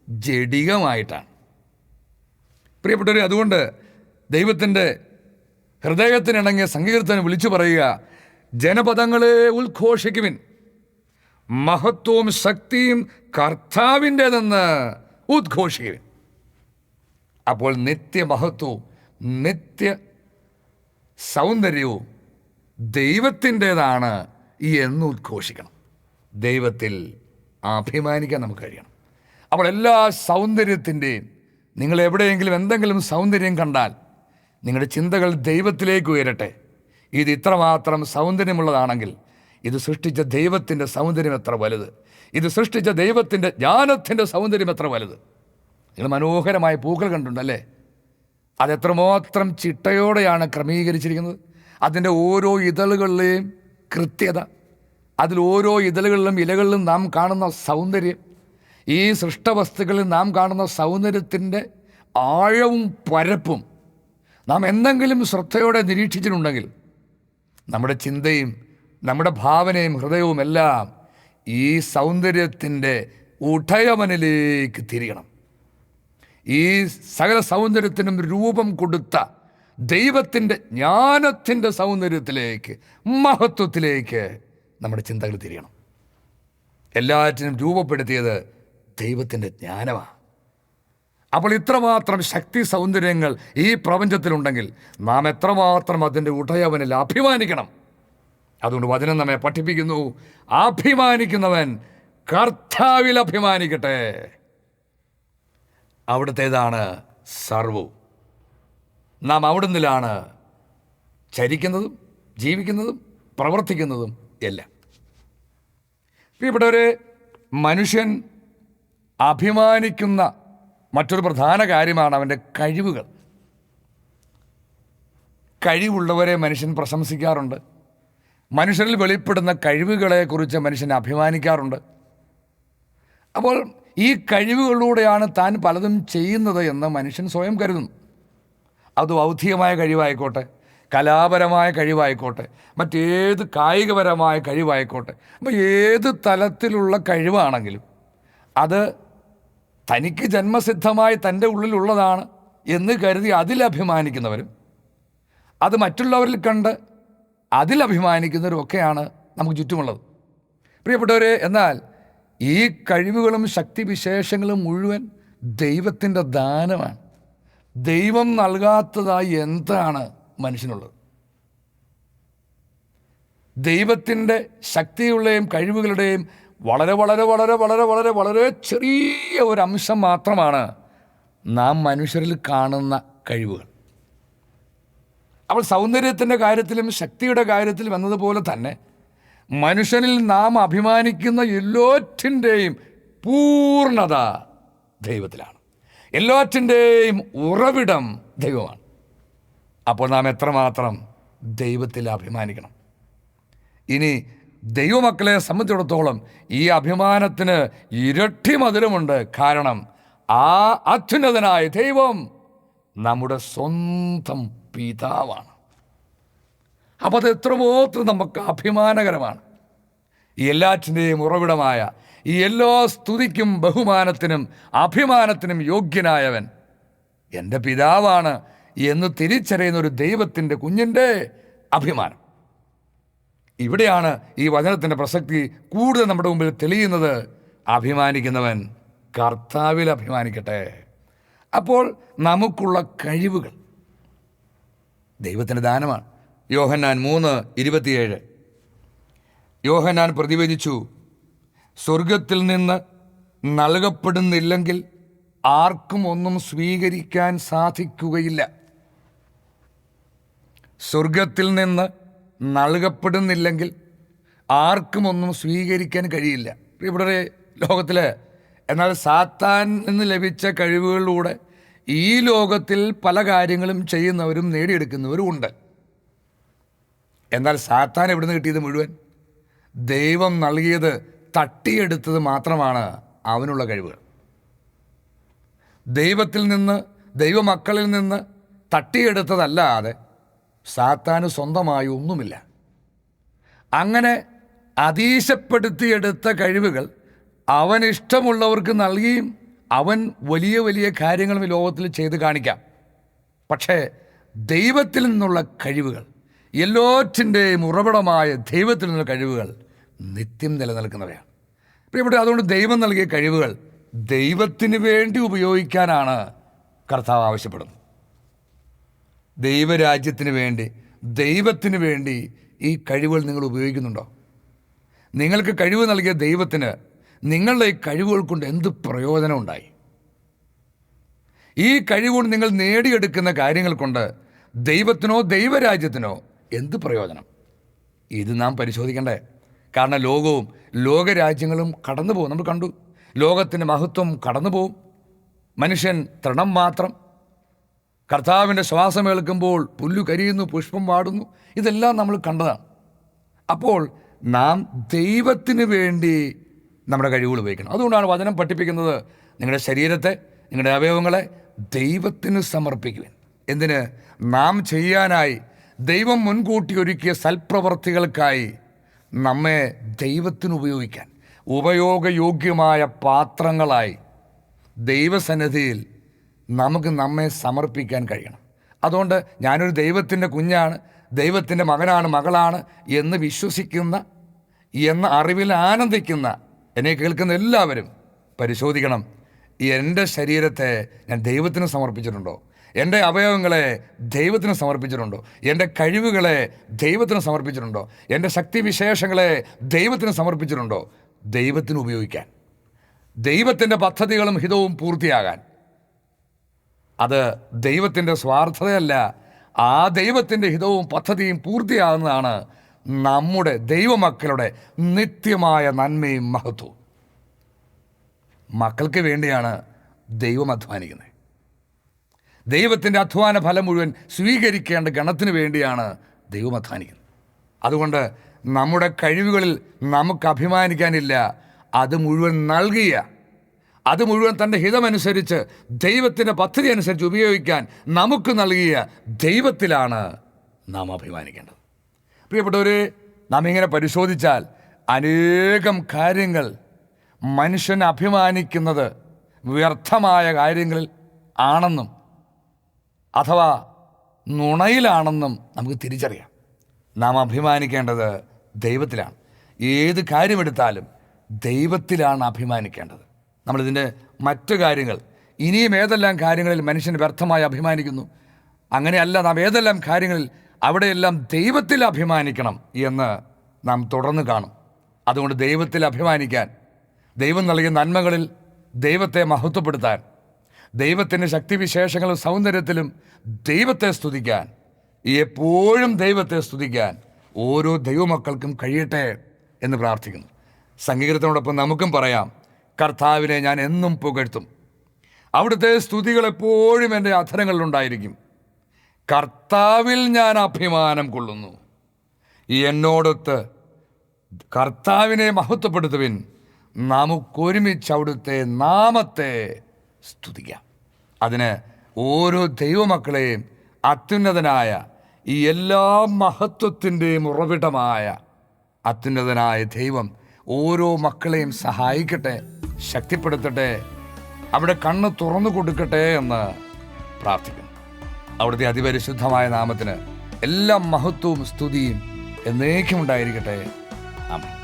ജഡികമായിട്ടാണ്. പ്രിയപ്പെട്ടവരെ, അതുകൊണ്ട് ദൈവത്തിൻ്റെ ഹൃദയത്തിനിണങ്ങിയ സങ്കീർത്തനം വിളിച്ചു പറയുക, ജനപദങ്ങളെ ഉദ്ഘോഷിക്കുവിൻ, മഹത്വവും ശക്തിയും കർത്താവിൻ്റെതെന്ന് ഉദ്ഘോഷിക്കുവിൻ. അപ്പോൾ നിത്യമഹത്വവും നിത്യ സൗന്ദര്യവും ദൈവത്തിൻ്റെതാണ് എന്ന് ഉദ്ഘോഷിക്കണം. ദൈവത്തിൽ അഭിമാനിക്കാൻ നമുക്ക് കഴിയണം. അപ്പോൾ എല്ലാ സൗന്ദര്യത്തിൻ്റെയും, നിങ്ങൾ എവിടെയെങ്കിലും എന്തെങ്കിലും സൗന്ദര്യം കണ്ടാൽ നിങ്ങളുടെ ചിന്തകൾ ദൈവത്തിലേക്ക് ഉയരട്ടെ. ഇത് ഇത്രമാത്രം സൗന്ദര്യമുള്ളതാണെങ്കിൽ ഇത് സൃഷ്ടിച്ച ദൈവത്തിൻ്റെ സൗന്ദര്യം എത്ര വലുത്! ഇത് സൃഷ്ടിച്ച ദൈവത്തിൻ്റെ ജ്ഞാനത്തിൻ്റെ സൗന്ദര്യം എത്ര വലുത്. നിങ്ങൾ മനോഹരമായ പൂക്കൾ കണ്ടിട്ടുണ്ടല്ലേ? അതെത്രമാത്രം ചിട്ടയോടെയാണ് ക്രമീകരിച്ചിരിക്കുന്നത്. അതിൻ്റെ ഓരോ ഇതളുകളിലെയും കൃത്യത, അതിൽ ഓരോ ഇതളുകളിലും ഇലകളിലും നാം കാണുന്ന സൗന്ദര്യം, ഈ സൃഷ്ടവസ്തുക്കളിൽ നാം കാണുന്ന സൗന്ദര്യത്തിൻ്റെ ആഴവും പരപ്പും നാം എന്തെങ്കിലും ശ്രദ്ധയോടെ നിരീക്ഷിച്ചിട്ടുണ്ടെങ്കിൽ നമ്മുടെ ചിന്തയും നമ്മുടെ ഭാവനയും ഹൃദയവും എല്ലാം ഈ സൗന്ദര്യത്തിൻ്റെ ഉടയവനിലേക്ക് തിരിയണം. ഈ സകല സൗന്ദര്യത്തിനും രൂപം കൊടുത്ത ദൈവത്തിൻ്റെ ജ്ഞാനത്തിൻ്റെ സൗന്ദര്യത്തിലേക്ക്, മഹത്വത്തിലേക്ക് നമ്മുടെ ചിന്തകൾ തിരിയണം. എല്ലാറ്റിനും രൂപപ്പെടുത്തിയത് ദൈവത്തിൻ്റെ ജ്ഞാനമാണ്. അപ്പോൾ ഇത്രമാത്രം ശക്തി സൗന്ദര്യങ്ങൾ ഈ പ്രപഞ്ചത്തിലുണ്ടെങ്കിൽ നാം എത്രമാത്രം അതിൻ്റെ ഉടയവനിൽ അഭിമാനിക്കണം. അതുകൊണ്ട് വചനം നമ്മെ പഠിപ്പിക്കുന്നു, അഭിമാനിക്കുന്നവൻ കർത്താവിൽ അഭിമാനിക്കട്ടെ. അവിടുത്തേതാണ് സർവ്വവും. നാം അവിടുന്നിലാണ് ചരിക്കുന്നതും ജീവിക്കുന്നതും പ്രവർത്തിക്കുന്നതും എല്ലാം. ഇവിടെ ഒരു മനുഷ്യൻ അഭിമാനിക്കുന്ന മറ്റൊരു പ്രധാന കാര്യമാണ് അവൻ്റെ കഴിവുകൾ. കഴിവുള്ളവരെ മനുഷ്യൻ പ്രശംസിക്കാറുണ്ട്. മനുഷ്യരിൽ വെളിപ്പെടുന്ന കഴിവുകളെക്കുറിച്ച് മനുഷ്യൻ അഭിമാനിക്കാറുണ്ട്. അപ്പോൾ ഈ കഴിവുകളിലൂടെയാണ് താൻ പലതും ചെയ്യുന്നത് എന്ന് മനുഷ്യൻ സ്വയം കരുതുന്നു. അത് ബൗദ്ധികമായ കഴിവായിക്കോട്ടെ, കലാപരമായ കഴിവായിക്കോട്ടെ, മറ്റേത് കായികപരമായ കഴിവായിക്കോട്ടെ. അപ്പോൾ ഏത് തലത്തിലുള്ള കഴിവാണെങ്കിലും അത് തനിക്ക് ജന്മസിദ്ധമായി തൻ്റെ ഉള്ളിലുള്ളതാണ് എന്ന് കരുതി അതിലഭിമാനിക്കുന്നവരും അത് മറ്റുള്ളവരിൽ കണ്ട് അതിലഭിമാനിക്കുന്നവരും ഒക്കെയാണ് നമുക്ക് ചുറ്റുമുള്ളത്. പ്രിയപ്പെട്ടവരെ, എന്നാൽ ഈ കഴിവുകളും ശക്തിവിശേഷങ്ങളും മുഴുവൻ ദൈവത്തിൻ്റെ ദാനമാണ്. ദൈവം നൽകാത്തതായി എന്താണ് മനുഷ്യനുള്ളത്? ദൈവത്തിൻ്റെ ശക്തിയുടെയും കഴിവുകളുടെയും വളരെ വളരെ വളരെ വളരെ വളരെ വളരെ ചെറിയ ഒരു അംശം മാത്രമാണ് നാം മനുഷ്യരിൽ കാണുന്ന കഴിവുകൾ. അപ്പോൾ സൗന്ദര്യത്തിൻ്റെ കാര്യത്തിലും ശക്തിയുടെ കാര്യത്തിലും എന്നതുപോലെ തന്നെ മനുഷ്യനിൽ നാം അഭിമാനിക്കുന്ന എല്ലാറ്റിൻ്റെയും പൂർണ്ണത ദൈവത്തിലാണ്. എല്ലാറ്റിൻ്റെയും ഉറവിടം ദൈവമാണ്. അപ്പോൾ നാം എത്രമാത്രം ദൈവത്തിൽ അഭിമാനിക്കണം. ഇനി ദൈവമക്കളെ സംബന്ധിച്ചിടത്തോളം ഈ അഭിമാനത്തിന് ഇരട്ടി മധുരമുണ്ട്. കാരണം ആ അത്യുന്നതനായ ദൈവം നമ്മുടെ സ്വന്തം പിതാവാണ്. അപ്പോൾ അത് എത്രമാത്രം നമുക്ക് അഭിമാനകരമാണ്. ഈ എല്ലാറ്റിൻ്റെയും ഉറവിടമായ ഈ എല്ലാ സ്തുതിക്കും ബഹുമാനത്തിനും അഭിമാനത്തിനും യോഗ്യനായവൻ എൻ്റെ പിതാവാണ് എന്ന് തിരിച്ചറിയുന്ന ഒരു ദൈവത്തിൻ്റെ കുഞ്ഞിൻ്റെ അഭിമാനം. ഇവിടെയാണ് ഈ വചനത്തിൻ്റെ പ്രസക്തി കൂടുതൽ നമ്മുടെ മുമ്പിൽ തെളിയുന്നത്. അഭിമാനിക്കുന്നവൻ കർത്താവിൽ അഭിമാനിക്കട്ടെ. അപ്പോൾ നമുക്കുള്ള കഴിവുകൾ ദൈവത്തിൻ്റെ ദാനമാണ്. യോഹന്നാൻ 3:27 യോഹന്നാൻ പ്രതിവചിച്ചു, സ്വർഗത്തിൽ നിന്ന് നൽകപ്പെടുന്നില്ലെങ്കിൽ ആർക്കും ഒന്നും സ്വീകരിക്കാൻ സാധിക്കുകയില്ല. സ്വർഗത്തിൽ നിന്ന് നൽകപ്പെടുന്നില്ലെങ്കിൽ ആർക്കും ഒന്നും സ്വീകരിക്കാൻ കഴിയില്ല. ഇവിടെ ലോകത്തിൽ എന്നാൽ സാത്താൻ നിന്ന് ലഭിച്ച കഴിവുകളിലൂടെ ഈ ലോകത്തിൽ പല കാര്യങ്ങളും ചെയ്യുന്നവരും നേടിയെടുക്കുന്നവരും ഉണ്ട്. എന്നാൽ സാത്താൻ എവിടുന്ന് കിട്ടിയത് മുഴുവൻ ദൈവം നൽകിയത് തട്ടിയെടുത്തത് മാത്രമാണ് അവനുള്ള കഴിവുകൾ. ദൈവത്തിൽ നിന്ന്, ദൈവമക്കളിൽ നിന്ന് തട്ടിയെടുത്തതല്ലാതെ സാത്താന് സ്വന്തമായി ഒന്നുമില്ല. അങ്ങനെ അതീശപ്പെടുത്തിയെടുത്ത കഴിവുകൾ അവനിഷ്ടമുള്ളവർക്ക് നൽകിയും അവൻ വലിയ വലിയ കാര്യങ്ങളും ഈ ലോകത്തിൽ ചെയ്ത് കാണിക്കാം. പക്ഷേ ദൈവത്തിൽ നിന്നുള്ള കഴിവുകൾ, എല്ലാറ്റിൻ്റെയും ഉറവിടമായ ദൈവത്തിൽ നിന്നുള്ള കഴിവുകൾ നിത്യം നിലനിൽക്കുന്നവയാണ്. ഇവിടെ അതുകൊണ്ട് ദൈവം നൽകിയ കഴിവുകൾ ദൈവത്തിന് വേണ്ടി ഉപയോഗിക്കാനാണ് കർത്താവ് ആവശ്യപ്പെടുന്നത്. ദൈവരാജ്യത്തിന് വേണ്ടി, ദൈവത്തിന് വേണ്ടി ഈ കഴിവുകൾ നിങ്ങൾ ഉപയോഗിക്കുന്നുണ്ടോ? നിങ്ങൾക്ക് കഴിവ് നൽകിയ ദൈവത്തിന് നിങ്ങളുടെ ഈ കഴിവുകൾ കൊണ്ട് എന്ത് പ്രയോജനം ഉണ്ടായി? ഈ കഴിവുകൊണ്ട് നിങ്ങൾ നേടിയെടുക്കുന്ന കാര്യങ്ങൾ കൊണ്ട് ദൈവത്തിനോ ദൈവരാജ്യത്തിനോ എന്ത് പ്രയോജനം? ഇത് നാം പരിശോധിക്കണ്ടേ? കാരണം ലോകവും ലോകരാജ്യങ്ങളും കടന്നു പോകും. നമ്മൾ കണ്ടു, ലോകത്തിൻ്റെ മഹത്വം കടന്നു പോവും. മനുഷ്യൻ തൃണം മാത്രം. കർത്താവിൻ്റെ ശ്വാസം ഏൽക്കുമ്പോൾ പുല്ലു കരിയുന്നു, പുഷ്പം വാടുന്നു. ഇതെല്ലാം നമ്മൾ കണ്ടതാണ്. അപ്പോൾ നാം ദൈവത്തിന് വേണ്ടി നമ്മുടെ കഴിവുകൾ ഉപയോഗിക്കണം. അതുകൊണ്ടാണ് വചനം പഠിപ്പിക്കുന്നത്, നിങ്ങളുടെ ശരീരത്തെ, നിങ്ങളുടെ അവയവങ്ങളെ ദൈവത്തിന് സമർപ്പിക്കുവാൻ. എന്തിന്? നാം ചെയ്യാനായി ദൈവം മുൻകൂട്ടി ഒരുക്കിയ സൽപ്രവർത്തികൾക്കായി നമ്മെ ദൈവത്തിന് ഉപയോഗിക്കാൻ, ഉപയോഗയോഗ്യമായ പാത്രങ്ങളായി ദൈവസന്നിധിയിൽ നമുക്ക് നമ്മെ സമർപ്പിക്കാൻ കഴിയണം. അതുകൊണ്ട് ഞാനൊരു ദൈവത്തിൻ്റെ കുഞ്ഞാണ്, ദൈവത്തിൻ്റെ മകനാണ്, മകളാണ് എന്ന് വിശ്വസിക്കുന്ന, എന്ന അറിവിൽ ആനന്ദിക്കുന്ന എന്നെ കേൾക്കുന്ന എല്ലാവരും പരിശോധിക്കണം, എൻ്റെ ശരീരത്തെ ഞാൻ ദൈവത്തിന് സമർപ്പിച്ചിട്ടുണ്ടോ? എൻ്റെ അവയവങ്ങളെ ദൈവത്തിന് സമർപ്പിച്ചിട്ടുണ്ടോ? എൻ്റെ കഴിവുകളെ ദൈവത്തിന് സമർപ്പിച്ചിട്ടുണ്ടോ? എൻ്റെ ശക്തിവിശേഷങ്ങളെ ദൈവത്തിന് സമർപ്പിച്ചിട്ടുണ്ടോ? ദൈവത്തിന് ഉപയോഗിക്കാൻ, ദൈവത്തിൻ്റെ പദ്ധതികളും ഹിതവും പൂർത്തിയാകാൻ. അത് ദൈവത്തിൻ്റെ സ്വാർത്ഥതയല്ല, ആ ദൈവത്തിൻ്റെ ഹിതവും പദ്ധതിയും പൂർത്തിയാകുന്നതാണ് നമ്മുടെ ദൈവമക്കളുടെ നിത്യമായ നന്മയും മഹത്വവും. മക്കൾക്ക് വേണ്ടിയാണ് ദൈവം അധ്വാനിക്കുന്നത്. ദൈവത്തിൻ്റെ അധ്വാന ഫലം മുഴുവൻ സ്വീകരിക്കേണ്ട ഗണത്തിന് വേണ്ടിയാണ് ദൈവം അധ്വാനിക്കുന്നത്. അതുകൊണ്ട് നമ്മുടെ കഴിവുകളിൽ നമുക്ക് അഭിമാനിക്കാനില്ല. അത് മുഴുവൻ നൽകിയ, അത് മുഴുവൻ തൻ്റെ ഹിതമനുസരിച്ച് ദൈവത്തിൻ്റെ പദ്ധതി അനുസരിച്ച് ഉപയോഗിക്കാൻ നമുക്ക് നൽകിയ ദൈവത്തിലാണ് നാം അഭിമാനിക്കേണ്ടത്. പ്രിയപ്പെട്ടവരെ, നാം ഇങ്ങനെ പരിശോധിച്ചാൽ അനേകം കാര്യങ്ങൾ മനുഷ്യൻ അഭിമാനിക്കുന്നത് വ്യർത്ഥമായ കാര്യങ്ങളിൽ ആണെന്നും അഥവാ നുണയിലാണെന്നും നമുക്ക് തിരിച്ചറിയാം. നാം അഭിമാനിക്കേണ്ടത് ദൈവത്തിലാണ്. ഏത് കാര്യമെടുത്താലും ദൈവത്തിലാണ് അഭിമാനിക്കേണ്ടത്. നമ്മളിതിൻ്റെ മറ്റു കാര്യങ്ങൾ, ഇനിയും ഏതെല്ലാം കാര്യങ്ങളിൽ മനുഷ്യൻ വ്യർത്ഥമായി അഭിമാനിക്കുന്നു, അങ്ങനെയല്ല, നാം ഏതെല്ലാം കാര്യങ്ങളിൽ അവിടെയെല്ലാം ദൈവത്തിൽ അഭിമാനിക്കണം എന്ന് നാം തുടർന്ന് കാണും. അതുകൊണ്ട് ദൈവത്തിൽ അഭിമാനിക്കാൻ, ദൈവം നൽകിയ നന്മകളിൽ ദൈവത്തെ മഹത്വപ്പെടുത്താൻ, ദൈവത്തിൻ്റെ ശക്തിവിശേഷങ്ങളും സൗന്ദര്യത്തിലും ദൈവത്തെ സ്തുതിക്കാൻ, എപ്പോഴും ദൈവത്തെ സ്തുതിക്കാൻ ഓരോ ദൈവമക്കൾക്കും കഴിയട്ടെ എന്ന് പ്രാർത്ഥിക്കുന്നു. സംഗീതത്തിനോടൊപ്പം നമുക്കും പറയാം, കർത്താവിനെ ഞാൻ എന്നും പുകഴ്ത്തും, അവിടുത്തെ സ്തുതികൾ എപ്പോഴും എൻ്റെ അധരങ്ങളിലുണ്ടായിരിക്കും. കർത്താവിൽ ഞാൻ അഭിമാനം കൊള്ളുന്നു. എന്നോടൊത്ത് കർത്താവിനെ മഹത്വപ്പെടുത്തുവിൻ, നമുക്കൊരുമിച്ച് അവിടുത്തെ നാമത്തെ സ്തുതിക്കാം. അതിന് ഓരോ ദൈവമക്കളെയും അത്യുന്നതനായ, ഈ എല്ലാ മഹത്വത്തിൻ്റെയും ഉറവിടമായ അത്യുന്നതനായ ദൈവം ഓരോ മക്കളെയും സഹായിക്കട്ടെ, ശക്തിപ്പെടുത്തട്ടെ, അവിടെ കണ്ണ് തുറന്നു കൊടുക്കട്ടെ എന്ന് പ്രാർത്ഥിക്കുന്നു. അവിടുത്തെ അതിപരിശുദ്ധമായ നാമത്തിന് എല്ലാ മഹത്വവും സ്തുതിയും എന്നേക്കും ഉണ്ടായിരിക്കട്ടെ. ആമേൻ.